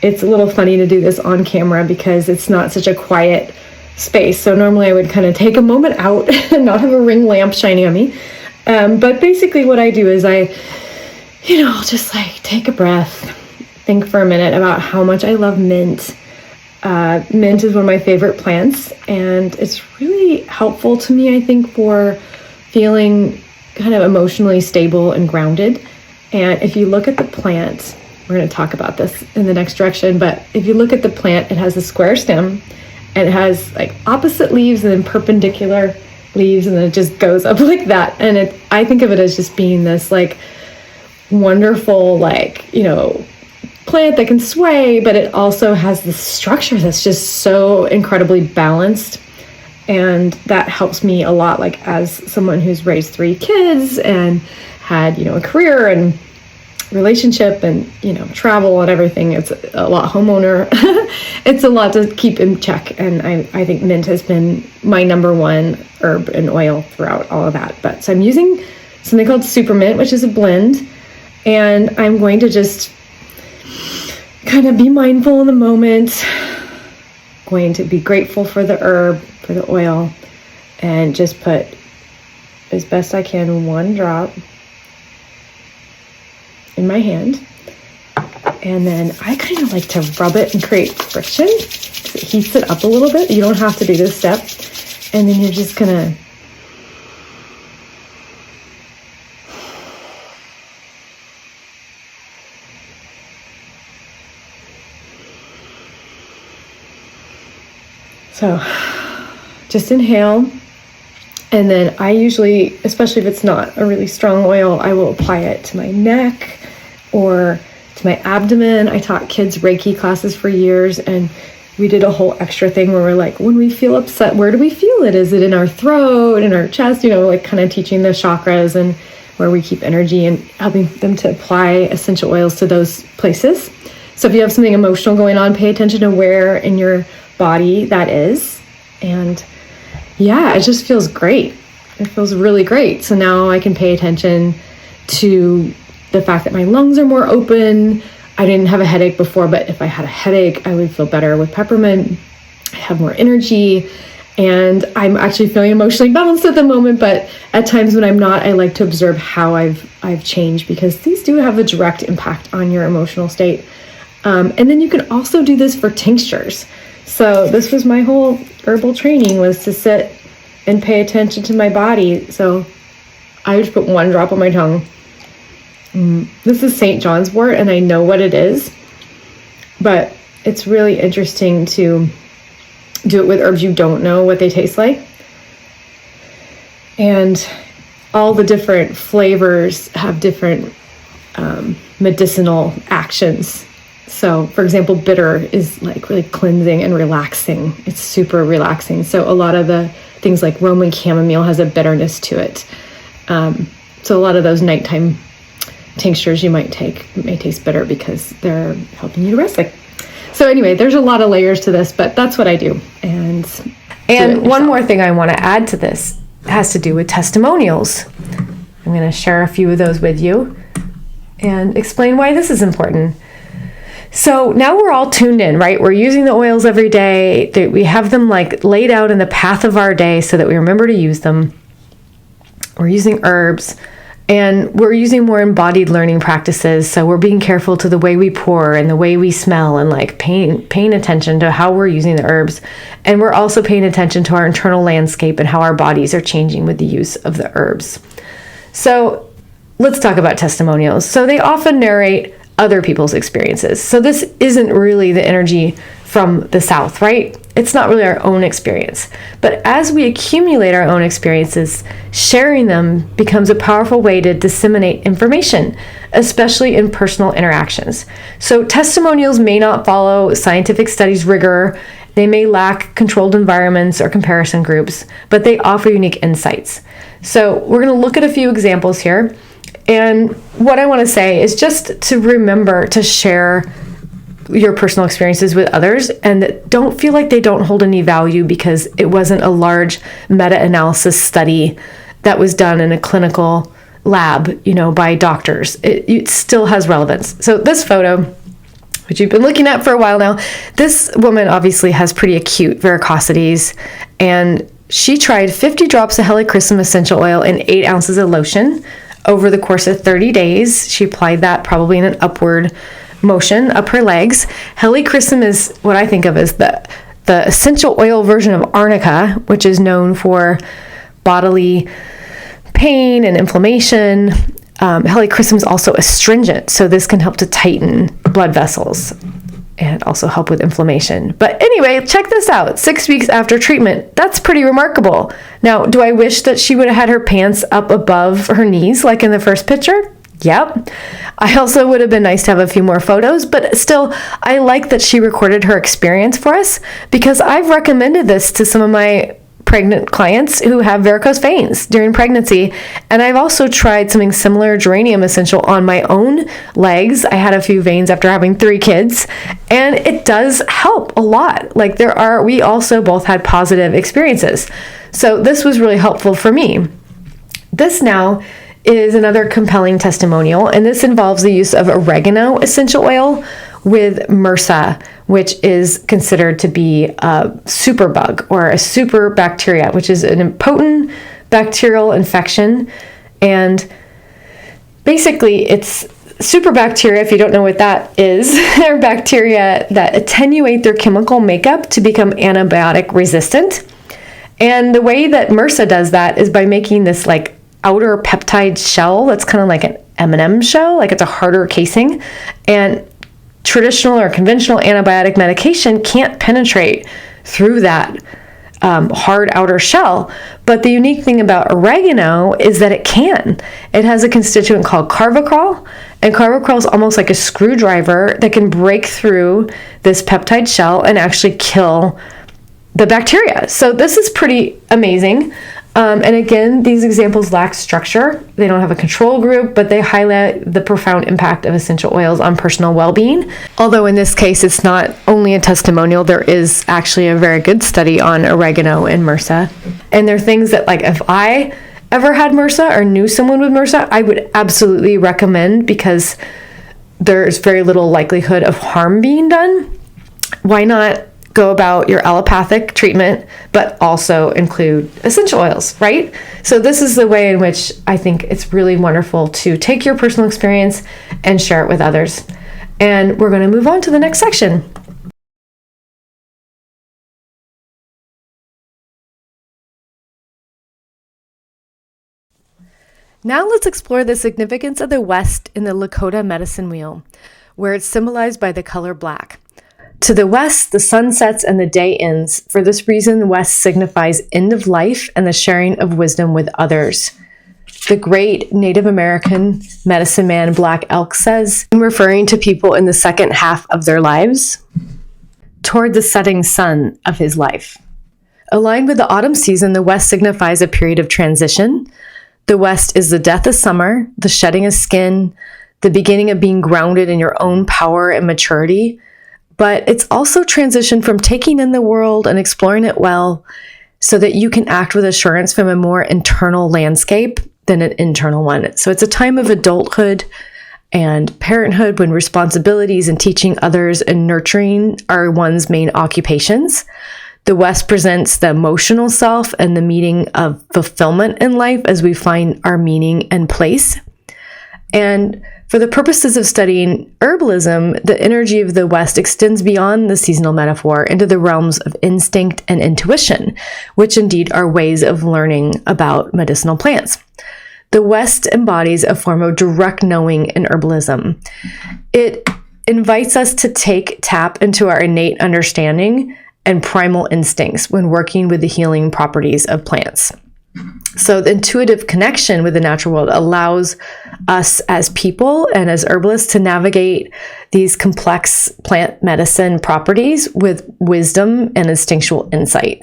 Speaker 1: It's a little funny to do this on camera because it's not such a quiet space. So normally I would kind of take a moment out and not have a ring lamp shining on me. But basically what I do is I, just like take a breath, think for a minute about how much I love mint. Mint is one of my favorite plants, and it's really helpful to me, I think, for feeling kind of emotionally stable and grounded. And if you look at the plant, we're going to talk about this in the next direction, but if you look at the plant, it has a square stem, and it has like opposite leaves and then perpendicular leaves, and then it just goes up like that. And I think of it as just being this like wonderful, plant that can sway, but it also has this structure that's just so incredibly balanced. And that helps me a lot, like as someone who's raised 3 kids and had, a career and relationship and, travel and everything. It's a lot, homeowner. It's a lot to keep in check. And I think mint has been my number one herb and oil throughout all of that. But so I'm using something called super mint, which is a blend. And I'm going to just kind of be mindful in the moment, going to be grateful for the herb, for the oil, and just put, as best I can, 1 drop in my hand. And then I kind of like to rub it and create friction because it heats it up a little bit. You don't have to do this step. And then you're just gonna so just inhale. And then I usually, especially if it's not a really strong oil, I will apply it to my neck or to my abdomen. I taught kids Reiki classes for years, and we did a whole extra thing where we're like, when we feel upset, where do we feel it? Is it in our throat, in our chest? Kind of teaching the chakras and where we keep energy, and helping them to apply essential oils to those places. So if you have something emotional going on, pay attention to where in your body that is. And yeah, it just feels great. It feels really great. So now I can pay attention to the fact that my lungs are more open. I didn't have a headache before, but if I had a headache, I would feel better with peppermint. I have more energy, and I'm actually feeling emotionally balanced at the moment. But at times when I'm not, I like to observe how I've changed, because these do have a direct impact on your emotional state. And then you can also do this for tinctures. So this was my whole herbal training, was to sit and pay attention to my body. So I just put 1 drop on my tongue. This is St. John's wort, and I know what it is, but it's really interesting to do it with herbs you don't know what they taste like. And all the different flavors have different medicinal actions. So, for example, bitter is like really cleansing and relaxing. It's super relaxing. So a lot of the things like Roman chamomile has a bitterness to it. So a lot of those nighttime tinctures you might take may taste bitter because they're helping you to rest. So anyway, there's a lot of layers to this, but that's what I do. And one more thing I want to add to this has to do with testimonials. I'm going to share a few of those with you and explain why this is important. So now we're all tuned in, right? We're using the oils every day. We have them like laid out in the path of our day so that we remember to use them. We're using herbs. And we're using more embodied learning practices. So we're being careful to the way we pour and the way we smell, and like paying attention to how we're using the herbs. And we're also paying attention to our internal landscape and how our bodies are changing with the use of the herbs. So let's talk about testimonials. So they often narrate other people's experiences. So this isn't really the energy from the South, right? It's not really our own experience. But as we accumulate our own experiences, sharing them becomes a powerful way to disseminate information, especially in personal interactions. So testimonials may not follow scientific studies rigor. They may lack controlled environments or comparison groups, but they offer unique insights. So we're going to look at a few examples here. And what I want to say is just to remember to share your personal experiences with others, and don't feel like they don't hold any value because it wasn't a large meta-analysis study that was done in a clinical lab, by doctors. It still has relevance. So this photo, which you've been looking at for a while now, this woman obviously has pretty acute varicosities, and she tried 50 drops of Helichrysum essential oil and 8 ounces of lotion over the course of 30 days. She applied that probably in an upward motion up her legs. Helichrysum is what I think of as the essential oil version of arnica, which is known for bodily pain and inflammation. Helichrysum is also astringent, so this can help to tighten blood vessels and also help with inflammation. But anyway, check this out. 6 weeks after treatment, that's pretty remarkable. Now, do I wish that she would have had her pants up above her knees like in the first picture? Yep. I also would have been nice to have a few more photos, but still, I like that she recorded her experience for us, because I've recommended this to some of my pregnant clients who have varicose veins during pregnancy. And I've also tried something similar, geranium essential, on my own legs. I had a few veins after having 3 kids, and it does help a lot. Like we also both had positive experiences. So this was really helpful for me. This now is another compelling testimonial, and this involves the use of oregano essential oil with MRSA, which is considered to be a superbug or a super bacteria, which is an potent bacterial infection. And basically, it's super bacteria, if you don't know what that is, they're bacteria that attenuate their chemical makeup to become antibiotic resistant. And the way that MRSA does that is by making this outer peptide shell that's kind of like an M&M shell, like it's a harder casing, and traditional or conventional antibiotic medication can't penetrate through that hard outer shell. But the unique thing about oregano is that it can. It has a constituent called carvacrol, and carvacrol is almost like a screwdriver that can break through this peptide shell and actually kill the bacteria. So this is pretty amazing. And again, these examples lack structure. They don't have a control group, but they highlight the profound impact of essential oils on personal well-being. Although in this case, it's not only a testimonial, there is actually a very good study on oregano and MRSA. And there are things that, if I ever had MRSA or knew someone with MRSA, I would absolutely recommend, because there's very little likelihood of harm being done. Why not go about your allopathic treatment, but also include essential oils, right? So this is the way in which I think it's really wonderful to take your personal experience and share it with others. And we're going to move on to the next section. Now let's explore the significance of the West in the Lakota medicine wheel, where it's symbolized by the color black. To the west, the sun sets and the day ends. For this reason, the west signifies end of life and the sharing of wisdom with others. The great Native American medicine man Black Elk says, referring to people in the second half of their lives, toward the setting sun of his life. Aligned with the autumn season, the west signifies a period of transition. The west is the death of summer, the shedding of skin, the beginning of being grounded in your own power and maturity. But it's also transition from taking in the world and exploring it well, so that you can act with assurance from a more internal landscape than an internal one. So it's a time of adulthood and parenthood, when responsibilities and teaching others and nurturing are one's main occupations. The West presents the emotional self and the meaning of fulfillment in life as we find our meaning and place. And for the purposes of studying herbalism, the energy of the West extends beyond the seasonal metaphor into the realms of instinct and intuition, which indeed are ways of learning about medicinal plants. The West embodies a form of direct knowing in herbalism. It invites us to tap into our innate understanding and primal instincts when working with the healing properties of plants. So the intuitive connection with the natural world allows us as people and as herbalists to navigate these complex plant medicine properties with wisdom and instinctual insight.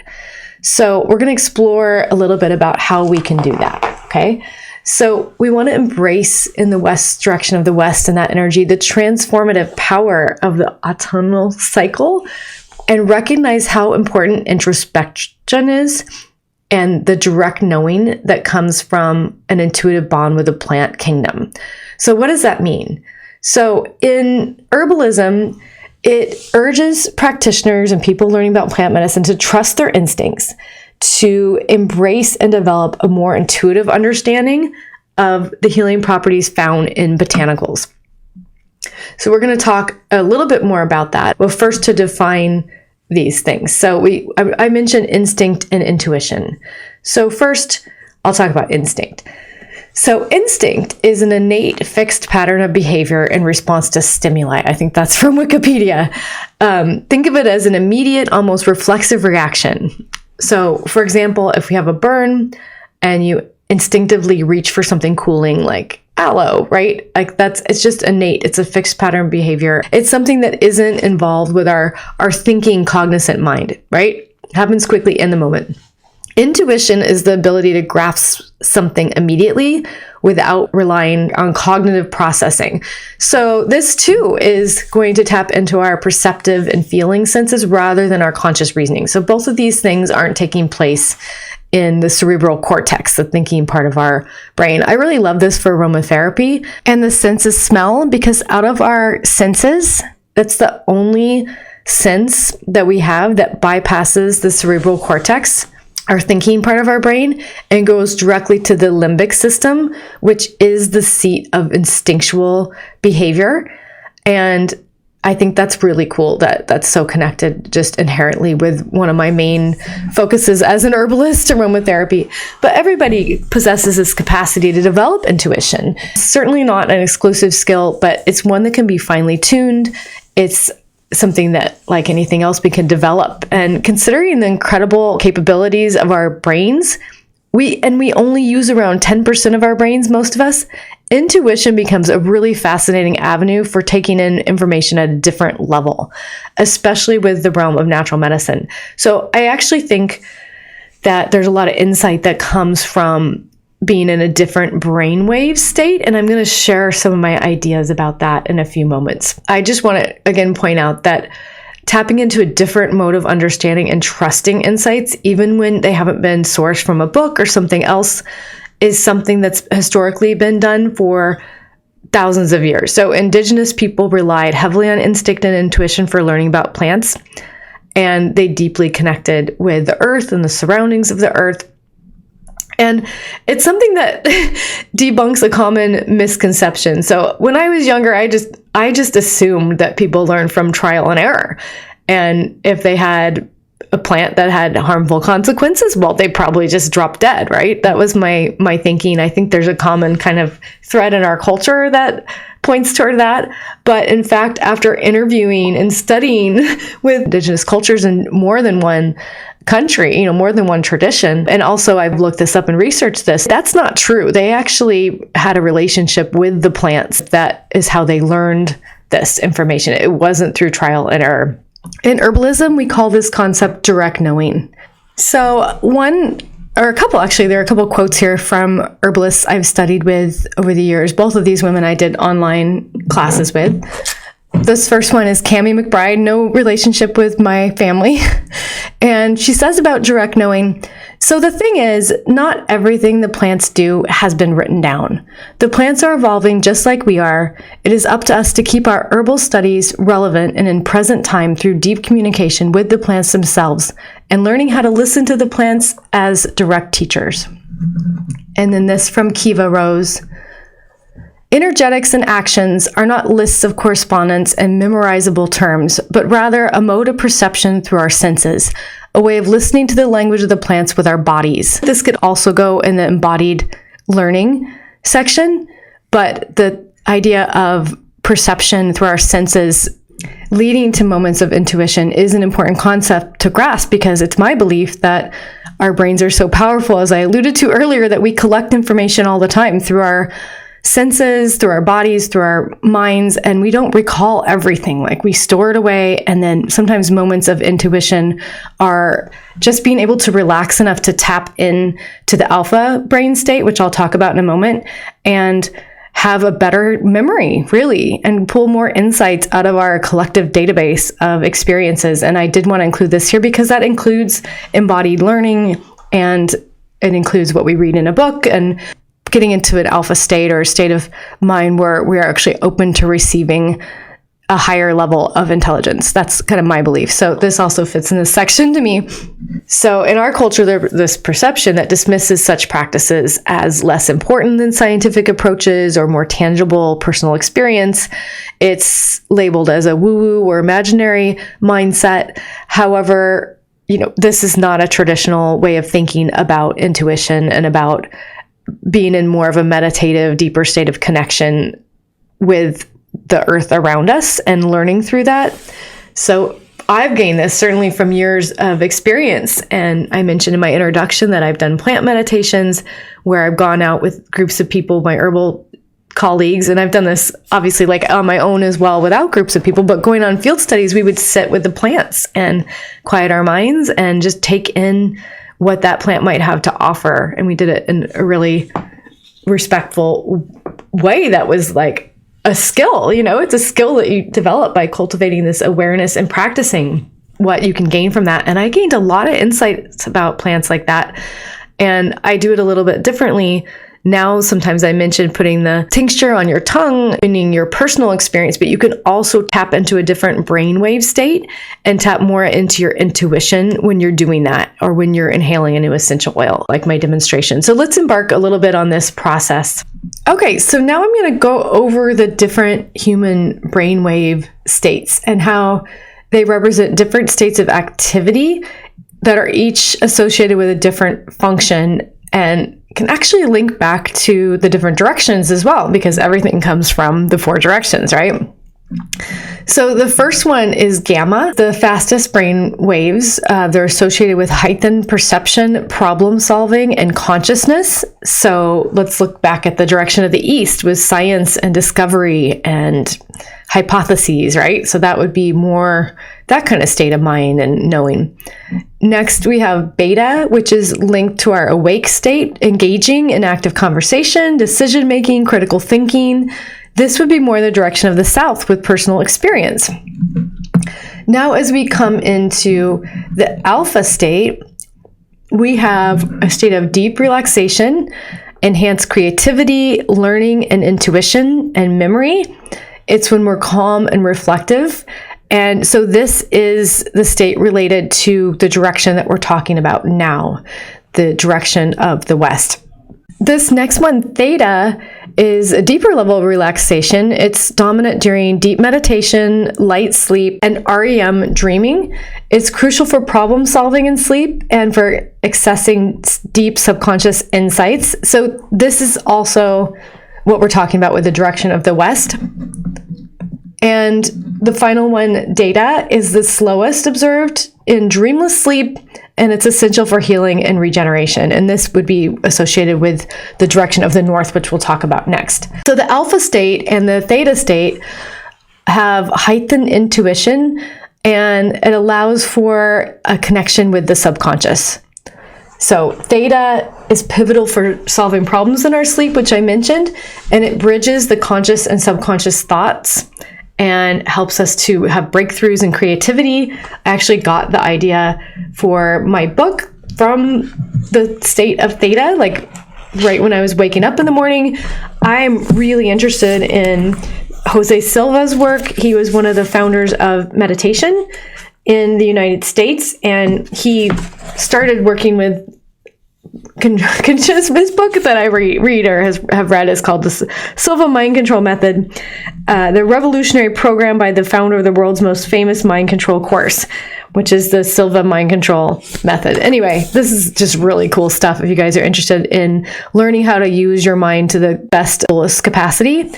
Speaker 1: So we're going to explore a little bit about how we can do that, okay? So we want to embrace in the West direction of the West and that energy, the transformative power of the autumnal cycle, and recognize how important introspection is and the direct knowing that comes from an intuitive bond with the plant kingdom. So what does that mean? So in herbalism, it urges practitioners and people learning about plant medicine to trust their instincts, to embrace and develop a more intuitive understanding of the healing properties found in botanicals. So we're going to talk a little bit more about that. Well, first to define these things. So I mentioned instinct and intuition. So first, I'll talk about instinct. So instinct is an innate fixed pattern of behavior in response to stimuli. I think that's from Wikipedia. Think of it as an immediate, almost reflexive reaction. So for example, if we have a burn and you instinctively reach for something cooling like aloe, right? Like it's just innate. It's a fixed pattern behavior. It's something that isn't involved with our thinking cognizant mind, right? It happens quickly in the moment. Intuition is the ability to grasp something immediately without relying on cognitive processing. So this too is going to tap into our perceptive and feeling senses rather than our conscious reasoning. So both of these things aren't taking place in the cerebral cortex, the thinking part of our brain. I really love this for aromatherapy and the sense of smell, because out of our senses, that's the only sense that we have that bypasses the cerebral cortex, our thinking part of our brain, and goes directly to the limbic system, which is the seat of instinctual behavior. And I think that's really cool that that's so connected just inherently with one of my main focuses as an herbalist, aromatherapy. But everybody possesses this capacity to develop intuition. Certainly not an exclusive skill, but it's one that can be finely tuned. It's something that, like anything else, we can develop. And considering the incredible capabilities of our brains, we only use around 10% of our brains, most of us. Intuition becomes a really fascinating avenue for taking in information at a different level, especially with the realm of natural medicine. So I actually think that there's a lot of insight that comes from being in a different brainwave state, and I'm going to share some of my ideas about that in a few moments. I just want to again point out that tapping into a different mode of understanding and trusting insights, even when they haven't been sourced from a book or something else, is something that's historically been done for thousands of years. So indigenous people relied heavily on instinct and intuition for learning about plants, and they deeply connected with the earth and the surroundings of the earth. And it's something that debunks a common misconception. So when I was younger, I just assumed that people learned from trial and error. And if they had a plant that had harmful consequences, well, they probably just dropped dead, right? That was my thinking. I think there's a common kind of thread in our culture that points toward that. But in fact, after interviewing and studying with indigenous cultures in more than one country, more than one tradition, and also I've looked this up and researched this, that's not true. They actually had a relationship with the plants. That is how they learned this information. It wasn't through trial and error. In herbalism, we call this concept direct knowing. So there are a couple quotes here from herbalists I've studied with over the years. Both of these women I did online classes with. This first one is Cammie McBride, no relationship with my family. And she says about direct knowing, So the thing is, not everything the plants do has been written down. The plants are evolving just like we are. It is up to us to keep our herbal studies relevant and in present time through deep communication with the plants themselves and learning how to listen to the plants as direct teachers. And then this from Kiva Rose. Energetics and actions are not lists of correspondence and memorizable terms, but rather a mode of perception through our senses, a way of listening to the language of the plants with our bodies. This could also go in the embodied learning section, but the idea of perception through our senses leading to moments of intuition is an important concept to grasp, because it's my belief that our brains are so powerful, as I alluded to earlier, that we collect information all the time through our senses, through our bodies, through our minds, and we don't recall everything. Like, we store it away, and then sometimes moments of intuition are just being able to relax enough to tap in to the alpha brain state, which I'll talk about in a moment, and have a better memory, really, and pull more insights out of our collective database of experiences. And I did want to include this here because that includes embodied learning, and it includes what we read in a book, and getting into an alpha state or a state of mind where we are actually open to receiving a higher level of intelligence. That's kind of my belief. So this also fits in this section to me. So in our culture, there's this perception that dismisses such practices as less important than scientific approaches or more tangible personal experience. It's labeled as a woo-woo or imaginary mindset. However, this is not a traditional way of thinking about intuition and about being in more of a meditative, deeper state of connection with the earth around us and learning through that. So I've gained this certainly from years of experience. And I mentioned in my introduction that I've done plant meditations where I've gone out with groups of people, my herbal colleagues, and I've done this obviously like on my own as well without groups of people, but going on field studies, we would sit with the plants and quiet our minds and just take in what that plant might have to offer. And we did it in a really respectful way that was like a skill. It's a skill that you develop by cultivating this awareness and practicing what you can gain from that. And I gained a lot of insights about plants like that. And I do it a little bit differently now. Sometimes I mention putting the tincture on your tongue, meaning your personal experience, but you can also tap into a different brainwave state and tap more into your intuition when you're doing that, or when you're inhaling a new essential oil, like my demonstration. So let's embark a little bit on this process. Okay, so now I'm going to go over the different human brainwave states and how they represent different states of activity that are each associated with a different function, and can actually link back to the different directions as well, because everything comes from the 4 directions, right? So the first one is gamma, the fastest brain waves. They're associated with heightened perception, problem solving, and consciousness. So let's look back at the direction of the east with science and discovery and hypotheses, right? So that would be more that kind of state of mind and knowing. Next, we have beta, which is linked to our awake state, engaging in active conversation, decision-making, critical thinking. This would be more the direction of the south with personal experience. Now, as we come into the alpha state, we have a state of deep relaxation, enhanced creativity, learning, and intuition and memory. It's when we're calm and reflective. And so this is the state related to the direction that we're talking about now, the direction of the west. This next one, theta, is a deeper level of relaxation. It's dominant during deep meditation, light sleep, and REM dreaming. It's crucial for problem solving in sleep and for accessing deep subconscious insights. So this is also what we're talking about with the direction of the west. And the final one, data, is the slowest observed in dreamless sleep, and it's essential for healing and regeneration. And this would be associated with the direction of the north, which we'll talk about next. So the alpha state and the theta state have heightened intuition, and it allows for a connection with the subconscious. So theta is pivotal for solving problems in our sleep, which I mentioned, and it bridges the conscious and subconscious thoughts and helps us to have breakthroughs in creativity. I actually got the idea for my book from the state of theta, like right when I was waking up in the morning. I'm really interested in Jose Silva's work. He was one of the founders of meditation in the United States, and he started working with this book that I read or have read is called the Silva Mind Control Method, the revolutionary program by the founder of the world's most famous mind control course, which is the Silva Mind Control Method. Anyway, this is just really cool stuff if you guys are interested in learning how to use your mind to the best fullest capacity.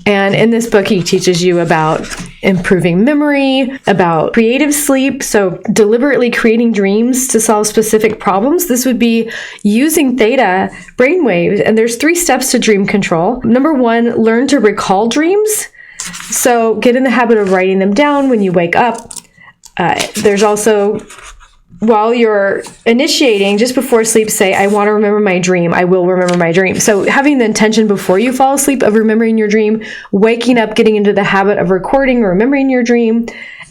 Speaker 1: And in this book, he teaches you about improving memory, about creative sleep, so deliberately creating dreams to solve specific problems. This would be using theta brainwaves, and there's 3 steps to dream control. Number 1, learn to recall dreams. So get in the habit of writing them down when you wake up. There's also, while you're initiating, just before sleep, say, I want to remember my dream. I will remember my dream. So having the intention before you fall asleep of remembering your dream, waking up, getting into the habit of recording or remembering your dream.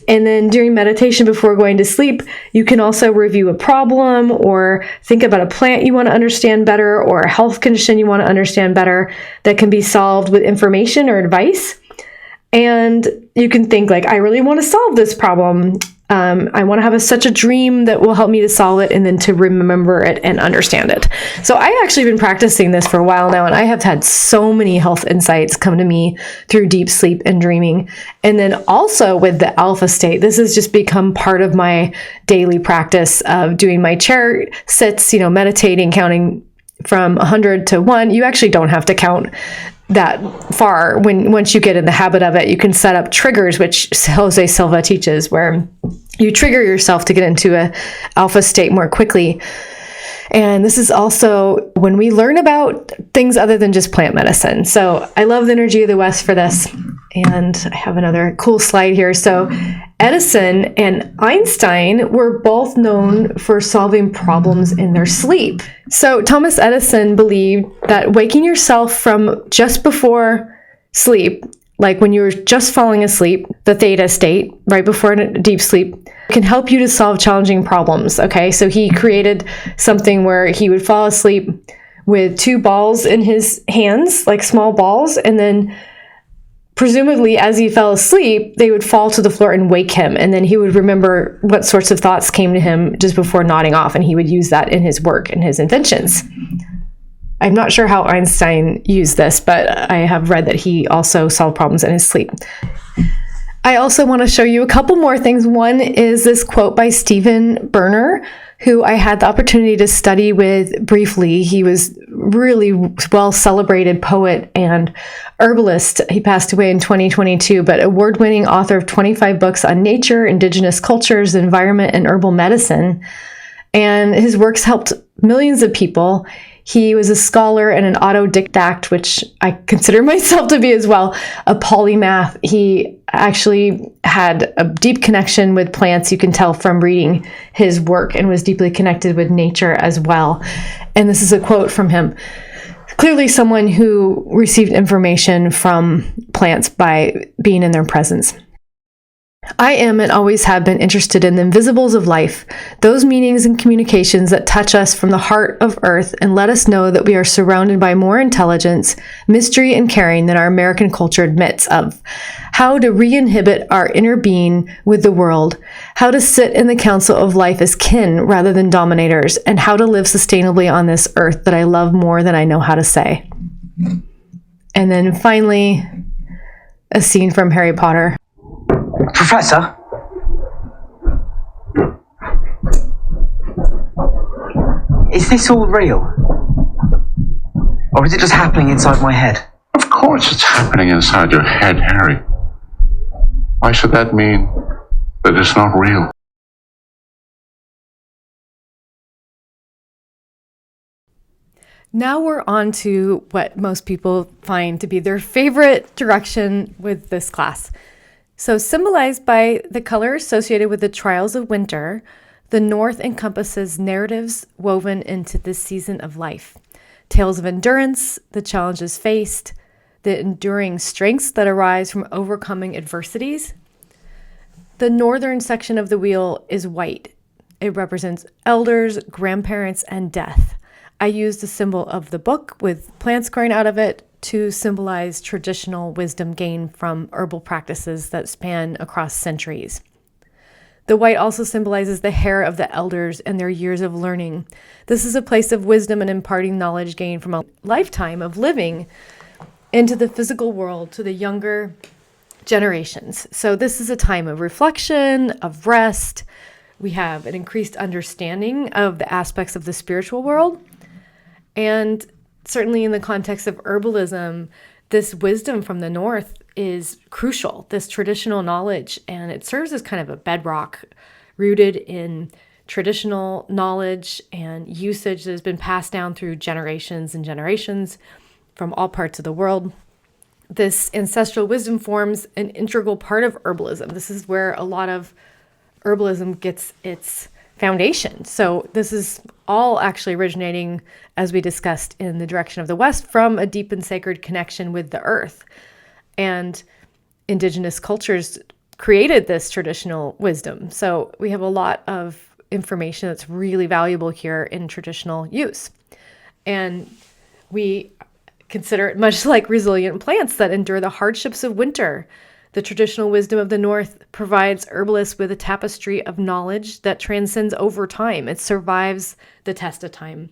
Speaker 1: And then during meditation before going to sleep, you can also review a problem or think about a plant you want to understand better or a health condition you want to understand better that can be solved with information or advice. And you can think like, I really want to solve this problem. I want to have such a dream that will help me to solve it and then to remember it and understand it. So I've actually been practicing this for a while now, and I have had so many health insights come to me through deep sleep and dreaming. And then also with the alpha state, this has just become part of my daily practice of doing my chair sits, meditating, counting from 100 to 1. You actually don't have to count that far. Once you get in the habit of it, you can set up triggers, which Jose Silva teaches, where you trigger yourself to get into a alpha state more quickly. And this is also when we learn about things other than just plant medicine. So I love the energy of the West for this. And I have another cool slide here. So Edison and Einstein were both known for solving problems in their sleep. So Thomas Edison believed that waking yourself from just before sleep, like when you're just falling asleep, the theta state, right before deep sleep, can help you to solve challenging problems. Okay, so he created something where he would fall asleep with 2 balls in his hands, like small balls, and then presumably as he fell asleep, they would fall to the floor and wake him. And then he would remember what sorts of thoughts came to him just before nodding off. And he would use that in his work and his inventions. I'm not sure how Einstein used this, but I have read that he also solved problems in his sleep. I also want to show you a couple more things. One is this quote by Stephen Berner, who I had the opportunity to study with briefly. He was really well-celebrated poet and herbalist. He passed away in 2022, but award-winning author of 25 books on nature, indigenous cultures, the environment, and herbal medicine. And his works helped millions of people. He was a scholar and an autodidact, which I consider myself to be as well, a polymath. He actually had a deep connection with plants, you can tell from reading his work, and was deeply connected with nature as well. And this is a quote from him. Clearly someone who received information from plants by being in their presence. I am and always have been interested in the invisibles of life, those meanings and communications that touch us from the heart of Earth and let us know that we are surrounded by more intelligence, mystery, and caring than our American culture admits of. How to re-inhibit our inner being with the world, how to sit in the council of life as kin rather than dominators, and how to live sustainably on this earth that I love more than I know how to say. And then finally, a scene from Harry Potter.
Speaker 2: Professor? Is this all real? Or is it just happening inside my head?
Speaker 3: Of course it's happening inside your head, Harry. Why should that mean that it's not real?
Speaker 1: Now we're on to what most people find to be their favorite direction with this class. So symbolized by the color associated with the trials of winter, the north encompasses narratives woven into this season of life. Tales of endurance, the challenges faced, the enduring strengths that arise from overcoming adversities. The northern section of the wheel is white. It represents elders, grandparents, and death. I used the symbol of the book with plants growing out of it to symbolize traditional wisdom gained from herbal practices that span across centuries. The white also symbolizes the hair of the elders and their years of learning. This is a place of wisdom and imparting knowledge gained from a lifetime of living into the physical world to the younger generations. So this is a time of reflection, of rest. We have an increased understanding of the aspects of the spiritual world. And certainly in the context of herbalism, this wisdom from the north is crucial, this traditional knowledge, and it serves as kind of a bedrock rooted in traditional knowledge and usage that has been passed down through generations and generations from all parts of the world. This ancestral wisdom forms an integral part of herbalism. This is where a lot of herbalism gets its foundation. So this is all actually originating, as we discussed, in the direction of the West from a deep and sacred connection with the earth. And indigenous cultures created this traditional wisdom. So we have a lot of information that's really valuable here in traditional use. And we consider it much like resilient plants that endure the hardships of winter. The traditional wisdom of the North provides herbalists with a tapestry of knowledge that transcends over time. It survives the test of time.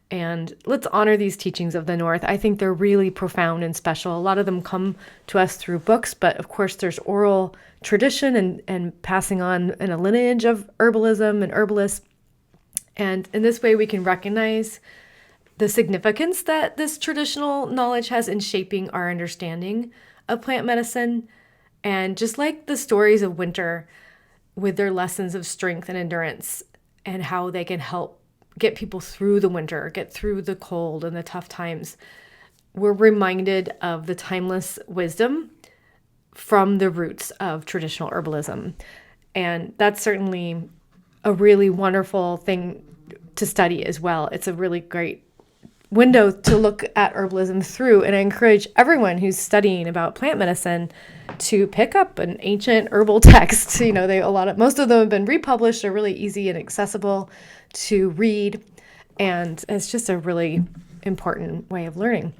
Speaker 1: And let's honor these teachings of the North. I think they're really profound and special. A lot of them come to us through books, but of course there's oral tradition and passing on in a lineage of herbalism and herbalists. And in this way, we can recognize the significance that this traditional knowledge has in shaping our understanding of plant medicine. And just like the stories of winter with their lessons of strength and endurance and how they can help get people through the winter, get through the cold and the tough times, we're reminded of the timeless wisdom from the roots of traditional herbalism. And that's certainly a really wonderful thing to study as well. It's a really great window to look at herbalism through. And I encourage everyone who's studying about plant medicine to pick up an ancient herbal text. You know, most of them have been republished. They're really easy and accessible to read. And it's just a really important way of learning.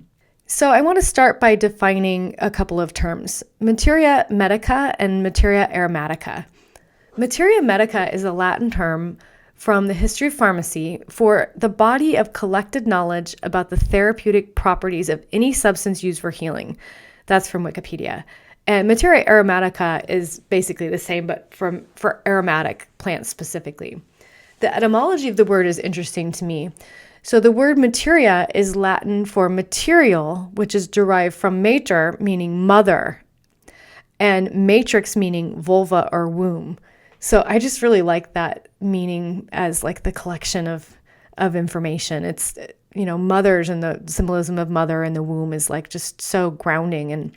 Speaker 1: So I want to start by defining a couple of terms: materia medica and materia aromatica. Materia medica is a Latin term from the history of pharmacy for the body of collected knowledge about the therapeutic properties of any substance used for healing. That's from Wikipedia. And materia aromatica is basically the same, but for aromatic plants specifically. The etymology of the word is interesting to me. So the word materia is Latin for material, which is derived from mater, meaning mother, and matrix, meaning vulva or womb. So I just really like that meaning as like the collection of information. It's, mothers, and the symbolism of mother and the womb is like just so grounding, and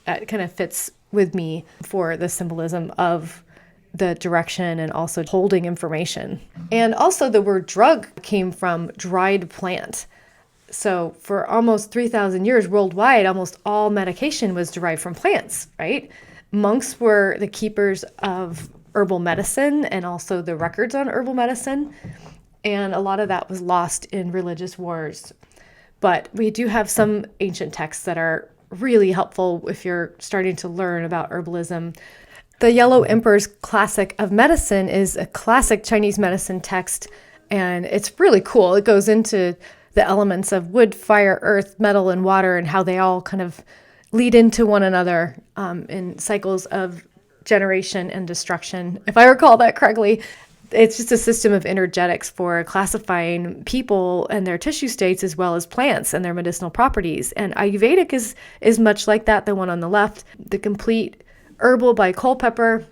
Speaker 1: that kind of fits with me for the symbolism of the direction and also holding information. And also the word drug came from dried plant. So for almost 3,000 years worldwide, almost all medication was derived from plants, right? Monks were the keepers of herbal medicine and also the records on herbal medicine. And a lot of that was lost in religious wars. But we do have some ancient texts that are really helpful if you're starting to learn about herbalism. The Yellow Emperor's Classic of Medicine is a classic Chinese medicine text, and it's really cool. It goes into the elements of wood, fire, earth, metal, and water, and how they all kind of lead into one another in cycles of generation and destruction. If I recall that correctly, it's just a system of energetics for classifying people and their tissue states as well as plants and their medicinal properties. And Ayurvedic is much like that, the one on the left. The Complete Herbal by Culpeper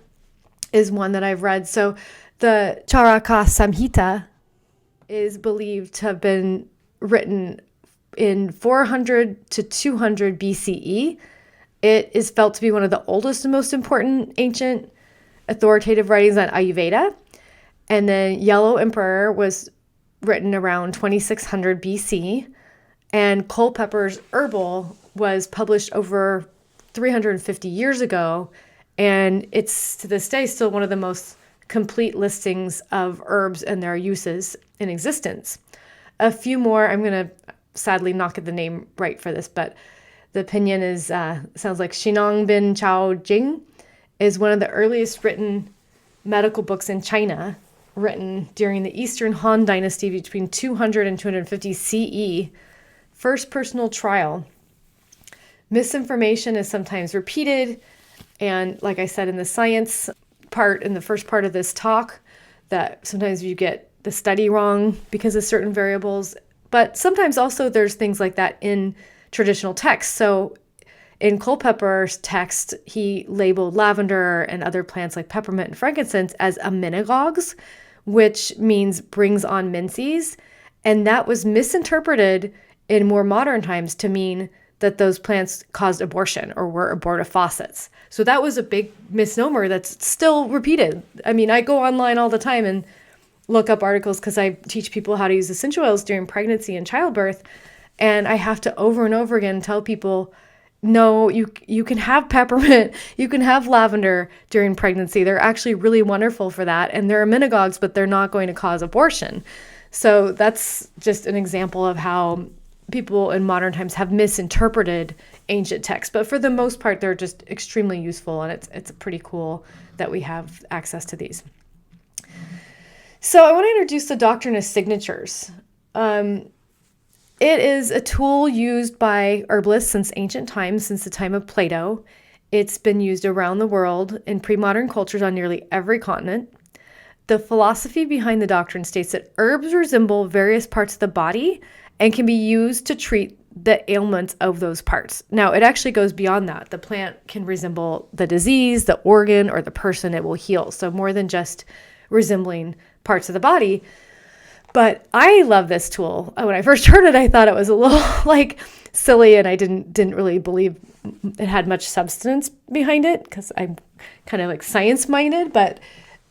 Speaker 1: is one that I've read. So the Charaka Samhita is believed to have been written in 400 to 200 BCE. It is felt to be one of the oldest and most important ancient authoritative writings on Ayurveda. And then Yellow Emperor was written around 2600 BC. And Culpeper's Herbal was published over 350 years ago. And it's to this day still one of the most complete listings of herbs and their uses in existence. A few more, I'm going to sadly not get the name right for this, but the opinion is, sounds like Xinang Bin Chao Jing is one of the earliest written medical books in China, written during the Eastern Han Dynasty between 200 and 250 CE. First personal trial. Misinformation is sometimes repeated. And like I said in the science part, in the first part of this talk, that sometimes you get the study wrong because of certain variables. But sometimes also there's things like that in traditional texts. So in Culpeper's text, he labeled lavender and other plants like peppermint and frankincense as amenagogues, which means brings on menses. And that was misinterpreted in more modern times to mean that those plants caused abortion or were abortifacients. So that was a big misnomer that's still repeated. I mean, I go online all the time and look up articles because I teach people how to use essential oils during pregnancy and childbirth. And I have to over and over again tell people, no, you can have peppermint, you can have lavender during pregnancy. They're actually really wonderful for that. And they're amenagogues, but they're not going to cause abortion. So that's just an example of how people in modern times have misinterpreted ancient texts. But for the most part, they're just extremely useful. And it's pretty cool that we have access to these. So I want to introduce the doctrine of signatures. It is a tool used by herbalists since ancient times, since the time of Plato. It's been used around the world in pre-modern cultures on nearly every continent. The philosophy behind the doctrine states that herbs resemble various parts of the body and can be used to treat the ailments of those parts. Now, it actually goes beyond that. The plant can resemble the disease, the organ, or the person it will heal. So more than just resembling parts of the body. But I love this tool. When I first heard it, I thought it was a little like silly, and I didn't really believe it had much substance behind it because I'm kind of like science minded. But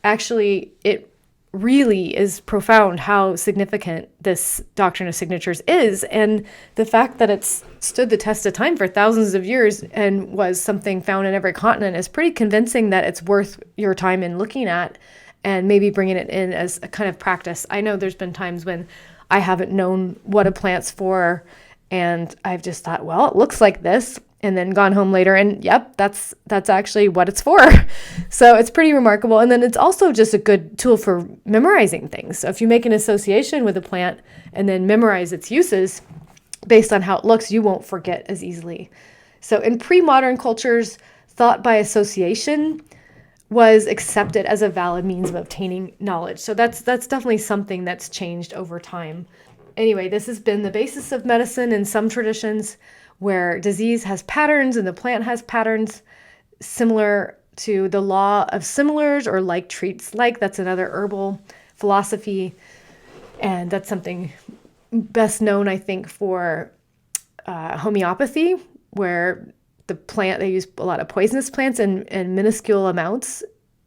Speaker 1: actually, it really is profound how significant this doctrine of signatures is, and the fact that it's stood the test of time for thousands of years and was something found in every continent is pretty convincing that it's worth your time in looking at. And maybe bringing it in as a kind of practice. I know there's been times when I haven't known what a plant's for, and I've just thought, well, it looks like this, and then gone home later, and yep, that's actually what it's for. So it's pretty remarkable. And then it's also just a good tool for memorizing things. So if you make an association with a plant and then memorize its uses based on how it looks, you won't forget as easily. So in pre-modern cultures, thought by association was accepted as a valid means of obtaining knowledge. So that's definitely something that's changed over time. Anyway, this has been the basis of medicine in some traditions where disease has patterns and the plant has patterns similar to the law of similars or like treats like. That's another herbal philosophy. And that's something best known, I think, for homeopathy, where the plant, they use a lot of poisonous plants in minuscule amounts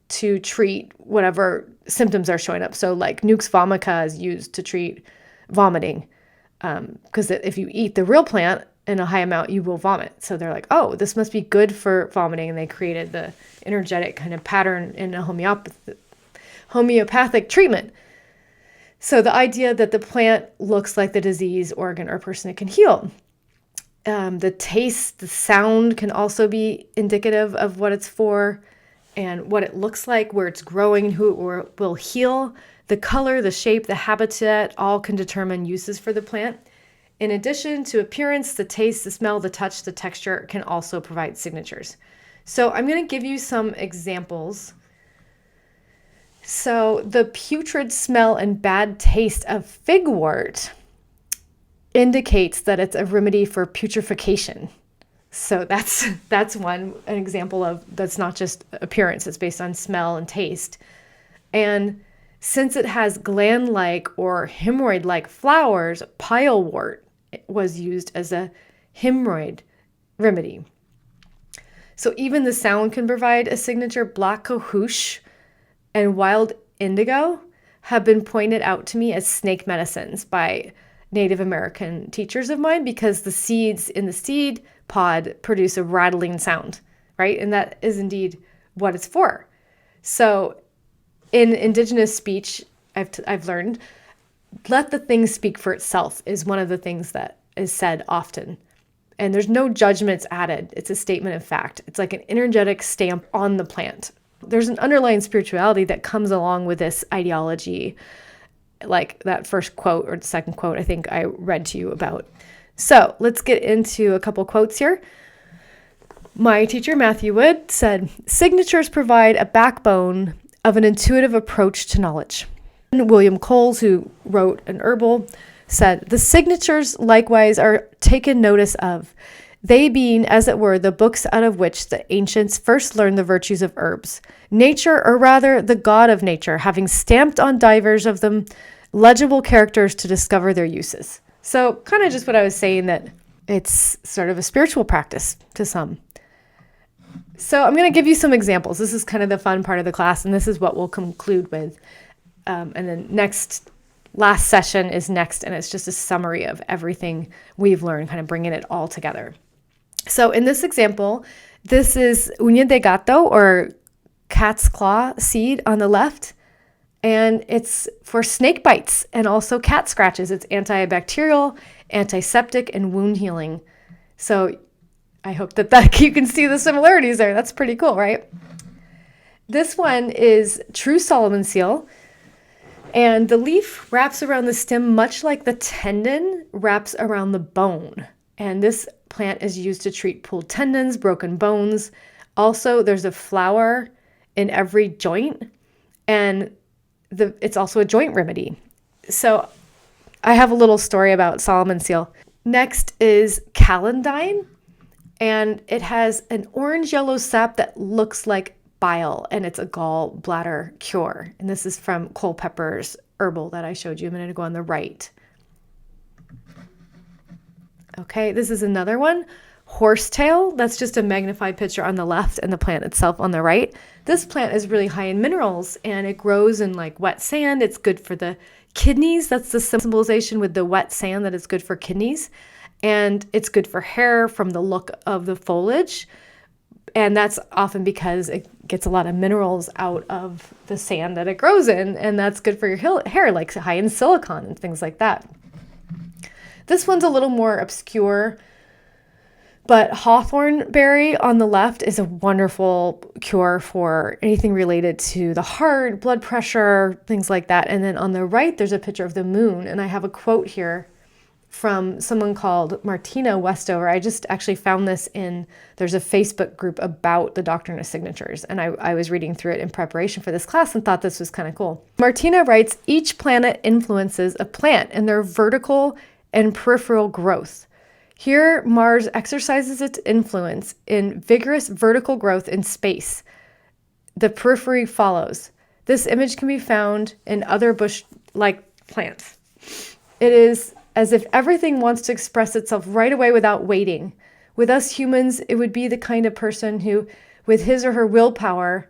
Speaker 1: to treat whatever symptoms are showing up. So like Nux vomica is used to treat vomiting because if you eat the real plant in a high amount, you will vomit. So they're like, oh, this must be good for vomiting. And they created the energetic kind of pattern in a homeopathic treatment. So the idea that the plant looks like the disease, organ, or person it can heal. The taste, the sound can also be indicative of what it's for and what it looks like, where it's growing, and who it will heal. The color, the shape, the habitat, all can determine uses for the plant. In addition to appearance, the taste, the smell, the touch, the texture can also provide signatures. So I'm going to give you some examples. So the putrid smell and bad taste of figwort indicates that it's a remedy for putrefaction. So that's an example of that's not just appearance, it's based on smell and taste. And since it has gland-like or hemorrhoid-like flowers, pilewort was used as a hemorrhoid remedy. So even the sound can provide a signature. Black cohosh and wild indigo have been pointed out to me as snake medicines by Native American teachers of mine because the seeds in the seed pod produce a rattling sound, right? And that is indeed what it's for. So in indigenous speech, I've learned, let the thing speak for itself is one of the things that is said often. And there's no judgments added. It's a statement of fact. It's like an energetic stamp on the plant. There's an underlying spirituality that comes along with this ideology, like that first quote or the second quote I think I read to you about. So let's get into a couple quotes here. My teacher, Matthew Wood, said, "Signatures provide a backbone of an intuitive approach to knowledge." And William Coles, who wrote an herbal, said, "The signatures likewise are taken notice of, they being, as it were, the books out of which the ancients first learned the virtues of herbs. Nature, or rather the God of nature, having stamped on divers of them legible characters to discover their uses." So kind of just what I was saying, that it's sort of a spiritual practice to some. So I'm going to give you some examples. This is kind of the fun part of the class, and this is what we'll conclude with. And then last session is next, and it's just a summary of everything we've learned, kind of bringing it all together. So in this example, this is uña de gato, or cat's claw seed on the left, and it's for snake bites and also cat scratches. It's antibacterial, antiseptic, and wound healing. So I hope that you can see the similarities there. That's pretty cool, right? This one is true Solomon seal. And the leaf wraps around the stem much like the tendon wraps around the bone. And this plant is used to treat pulled tendons, broken bones. Also, there's a flower in every joint, and it's also a joint remedy. So I have a little story about Solomon seal. Next is calendine, and it has an orange-yellow sap that looks like bile, and it's a gallbladder cure. And this is from Culpepper's herbal that I showed you a minute ago on the right. Okay, this is another one, horsetail. That's just a magnified picture on the left and the plant itself on the right. This plant is really high in minerals, and it grows in like wet sand. It's good for the kidneys. That's the symbolization with the wet sand, that it's good for kidneys. And it's good for hair from the look of the foliage. And that's often because it gets a lot of minerals out of the sand that it grows in, and that's good for your hair, like high in silicon and things like that. This one's a little more obscure, but hawthorn berry on the left is a wonderful cure for anything related to the heart, blood pressure, things like that. And then on the right, there's a picture of the moon, and I have a quote here from someone called Martina Westover. I just actually found this there's a Facebook group about the doctrine of signatures, and I was reading through it in preparation for this class and thought this was kind of cool. Martina writes, "Each planet influences a plant in their vertical and peripheral growth. Here, Mars exercises its influence in vigorous vertical growth in space. The periphery follows. This image can be found in other bush-like plants. It is as if everything wants to express itself right away without waiting. With us humans, it would be the kind of person who, with his or her willpower,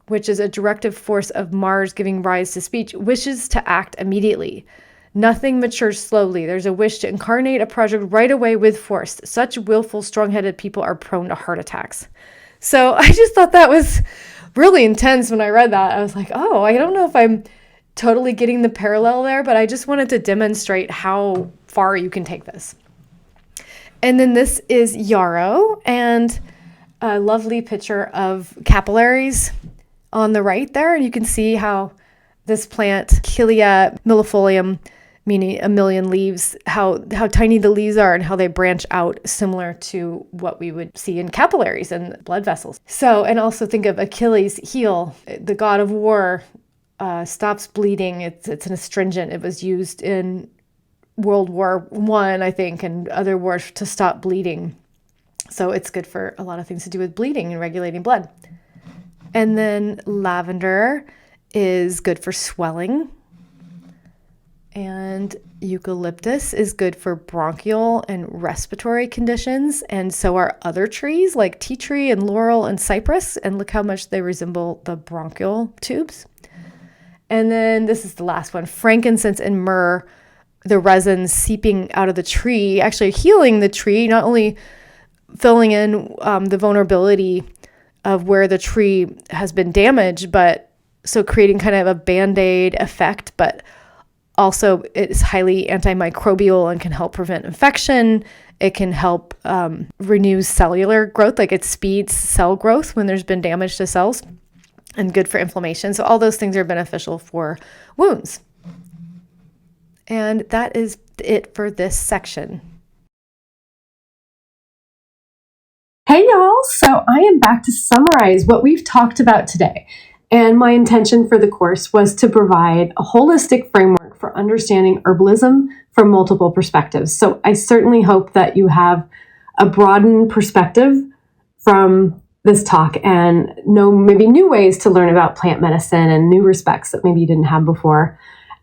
Speaker 1: which is a directive force of Mars giving rise to speech, wishes to act immediately. Nothing matures slowly. There's a wish to incarnate a project right away with force. Such willful, strong-headed people are prone to heart attacks." So I just thought that was really intense when I read that. I was like, oh, I don't know if I'm totally getting the parallel there, but I just wanted to demonstrate how far you can take this. And then this is yarrow, and a lovely picture of capillaries on the right there. And you can see how this plant, Kilea millefolium, meaning a million leaves, how tiny the leaves are and how they branch out, similar to what we would see in capillaries and blood vessels. So, and also think of Achilles' heel, the god of war, stops bleeding. It's an astringent. It was used in World War I, I think, and other wars to stop bleeding. So it's good for a lot of things to do with bleeding and regulating blood. And then lavender is good for swelling. And eucalyptus is good for bronchial and respiratory conditions. And so are other trees like tea tree and laurel and cypress. And look how much they resemble the bronchial tubes. And then this is the last one, frankincense and myrrh, the resin seeping out of the tree, actually healing the tree, not only filling in the vulnerability of where the tree has been damaged, but So creating kind of a Band-Aid effect, but also it's highly antimicrobial and can help prevent infection. It can help renew cellular growth, like it speeds cell growth when there's been damage to cells, and good for inflammation. So all those things are beneficial for wounds. And that is it for this section. Hey y'all, so I am back to summarize what we've talked about today. And my intention for the course was to provide a holistic framework for understanding herbalism from multiple perspectives. So I certainly hope that you have a broadened perspective from this talk and know maybe new ways to learn about plant medicine and new respects that maybe you didn't have before.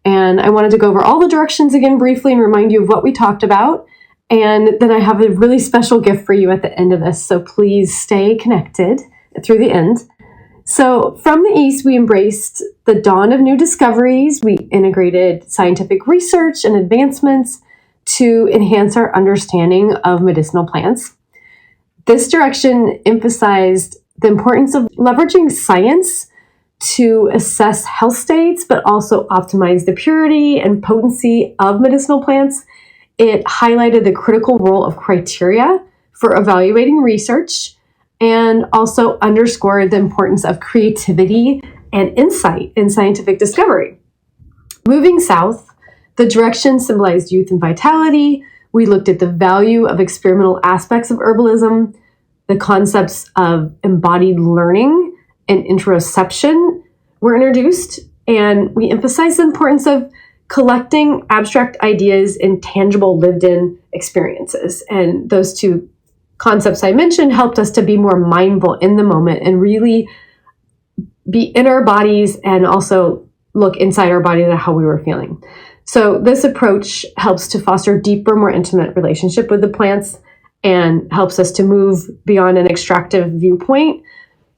Speaker 1: And I wanted to go over all the directions again briefly and remind you of what we talked about. And then I have a really special gift for you at the end of this. So please stay connected through the end. So from the East, we embraced the dawn of new discoveries. We integrated scientific research and advancements to enhance our understanding of medicinal plants. This direction emphasized the importance of leveraging science to assess health states, but also optimize the purity and potency of medicinal plants. It highlighted the critical role of criteria for evaluating research and also underscored the importance of creativity and insight in scientific discovery. Moving south, the direction symbolized youth and vitality. We looked at the value of experimental aspects of herbalism, the concepts of embodied learning and introspection were introduced, and we emphasized the importance of collecting abstract ideas in tangible lived-in experiences. And those two concepts I mentioned helped us to be more mindful in the moment and really be in our bodies and also look inside our bodies at how we were feeling. So this approach helps to foster a deeper, more intimate relationship with the plants and helps us to move beyond an extractive viewpoint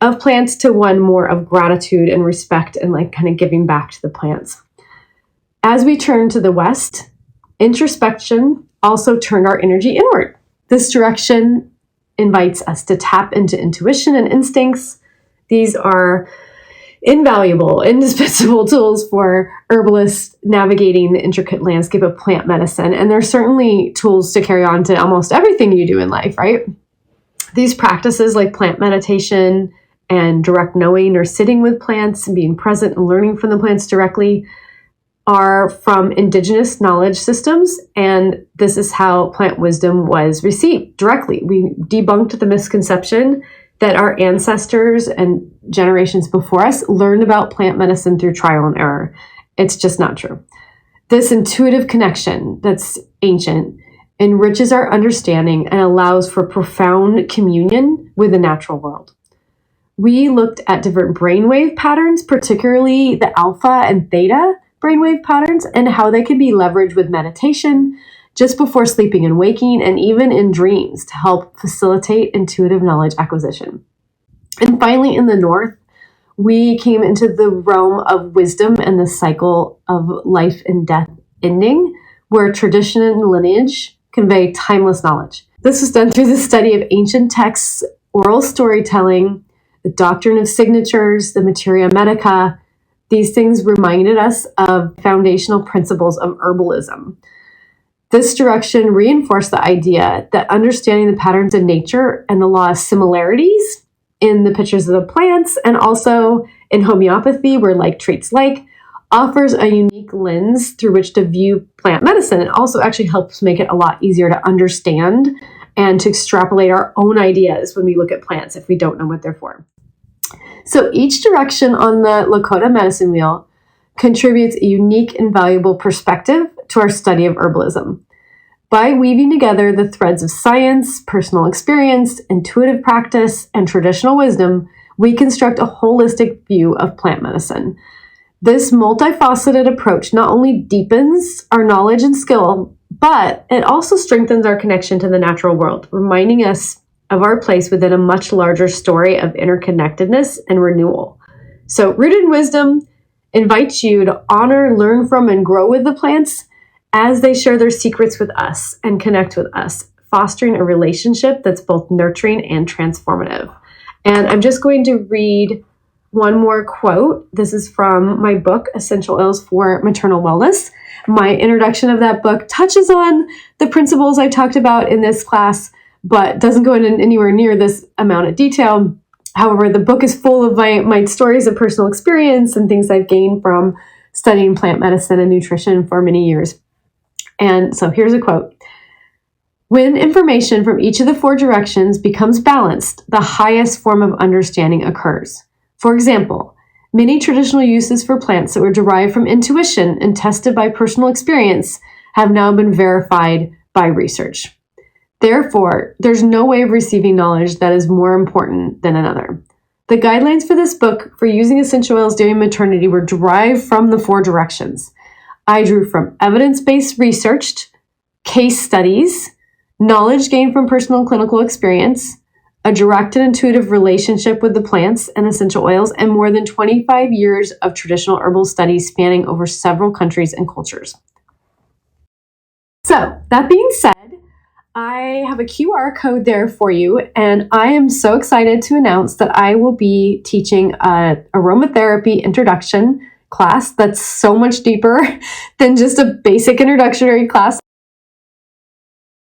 Speaker 1: of plants to one more of gratitude and respect and like kind of giving back to the plants. As we turn to the West, introspection also turned our energy inward. This direction invites us to tap into intuition and instincts. These are invaluable, indispensable tools for herbalists navigating the intricate landscape of plant medicine. And they're certainly tools to carry on to almost everything you do in life, right? These practices like plant meditation and direct knowing or sitting with plants and being present and learning from the plants directly are from indigenous knowledge systems, and this is how plant wisdom was received directly. We debunked the misconception that our ancestors and generations before us learned about plant medicine through trial and error. It's just not true. This intuitive connection that's ancient enriches our understanding and allows for profound communion with the natural world. We looked at different brainwave patterns, particularly the alpha and theta brainwave patterns, and how they can be leveraged with meditation just before sleeping and waking, and even in dreams to help facilitate intuitive knowledge acquisition. And finally, in the North, we came into the realm of wisdom and the cycle of life and death ending, where tradition and lineage convey timeless knowledge. This was done through the study of ancient texts, oral storytelling, the doctrine of signatures, the materia medica. These things reminded us of foundational principles of herbalism. This direction reinforced the idea that understanding the patterns in nature and the law of similarities in the pictures of the plants and also in homeopathy, where like treats like, offers a unique lens through which to view plant medicine. It also actually helps make it a lot easier to understand and to extrapolate our own ideas when we look at plants if we don't know what they're for. So each direction on the Lakota medicine wheel contributes a unique and valuable perspective to our study of herbalism. By weaving together the threads of science, personal experience, intuitive practice, and traditional wisdom, we construct a holistic view of plant medicine. This multifaceted approach not only deepens our knowledge and skill, but it also strengthens our connection to the natural world, reminding us of our place within a much larger story of interconnectedness and renewal. So Rooted in Wisdom invites you to honor, learn from, and grow with the plants as they share their secrets with us and connect with us, fostering a relationship that's both nurturing and transformative. And I'm just going to read one more quote. This is from my book, Essential Oils for Maternal Wellness. My introduction of that book touches on the principles I talked about in this class, but doesn't go into anywhere near this amount of detail. However, the book is full of my stories of personal experience and things I've gained from studying plant medicine and nutrition for many years. And so here's a quote. When information from each of the 4 directions becomes balanced, the highest form of understanding occurs. For example, many traditional uses for plants that were derived from intuition and tested by personal experience have now been verified by research. Therefore, there's no way of receiving knowledge that is more important than another. The guidelines for this book for using essential oils during maternity were derived from the 4 directions. I drew from evidence-based research, case studies, knowledge gained from personal and clinical experience, a direct and intuitive relationship with the plants and essential oils, and more than 25 years of traditional herbal studies spanning over several countries and cultures. So, that being said, I have a QR code there for you, and I am so excited to announce that I will be teaching an aromatherapy introduction class that's so much deeper than just a basic introductory class.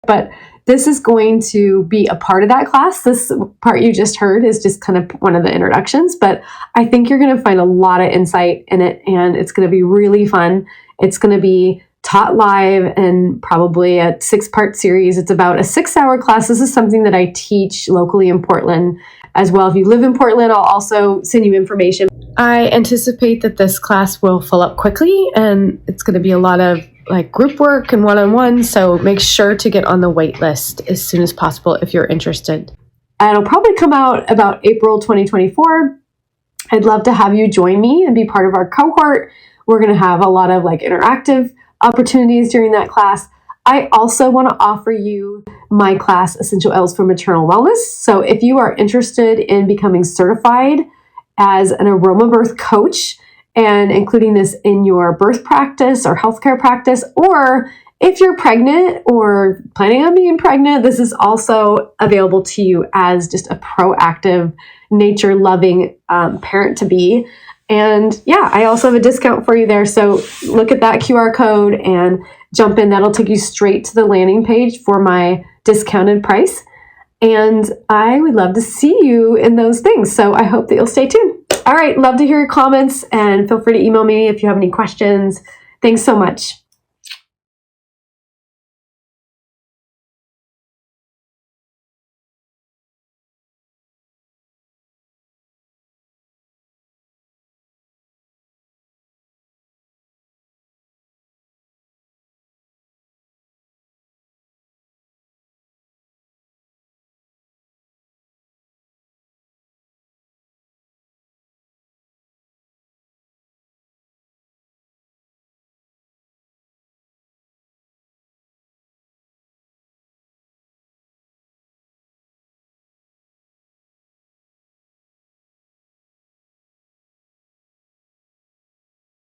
Speaker 1: But this is going to be a part of that class. This part you just heard is just kind of one of the introductions, but I think you're going to find a lot of insight in it, and it's going to be really fun. It's going to be taught live and probably a 6-part series. It's about a 6-hour class. This is something that I teach locally in Portland as well. If you live in Portland, I'll also send you information. I anticipate that this class will fill up quickly, and it's going to be a lot of group work and one-on-one, so make sure to get on the wait list as soon as possible if you're interested. It'll probably come out about April 2024. I'd love to have you join me and be part of our cohort. We're going to have a lot of interactive opportunities during that class. I also want to offer you my class, Essential Oils for Maternal Wellness. So if you are interested in becoming certified as an aroma birth coach and including this in your birth practice or healthcare practice, or if you're pregnant or planning on being pregnant, this is also available to you as just a proactive, nature-loving parent-to-be. And yeah, I also have a discount for you there. So look at that QR code and jump in. That'll take you straight to the landing page for my discounted price. And I would love to see you in those things. So I hope that you'll stay tuned. All right. Love to hear your comments, and feel free to email me if you have any questions. Thanks so much.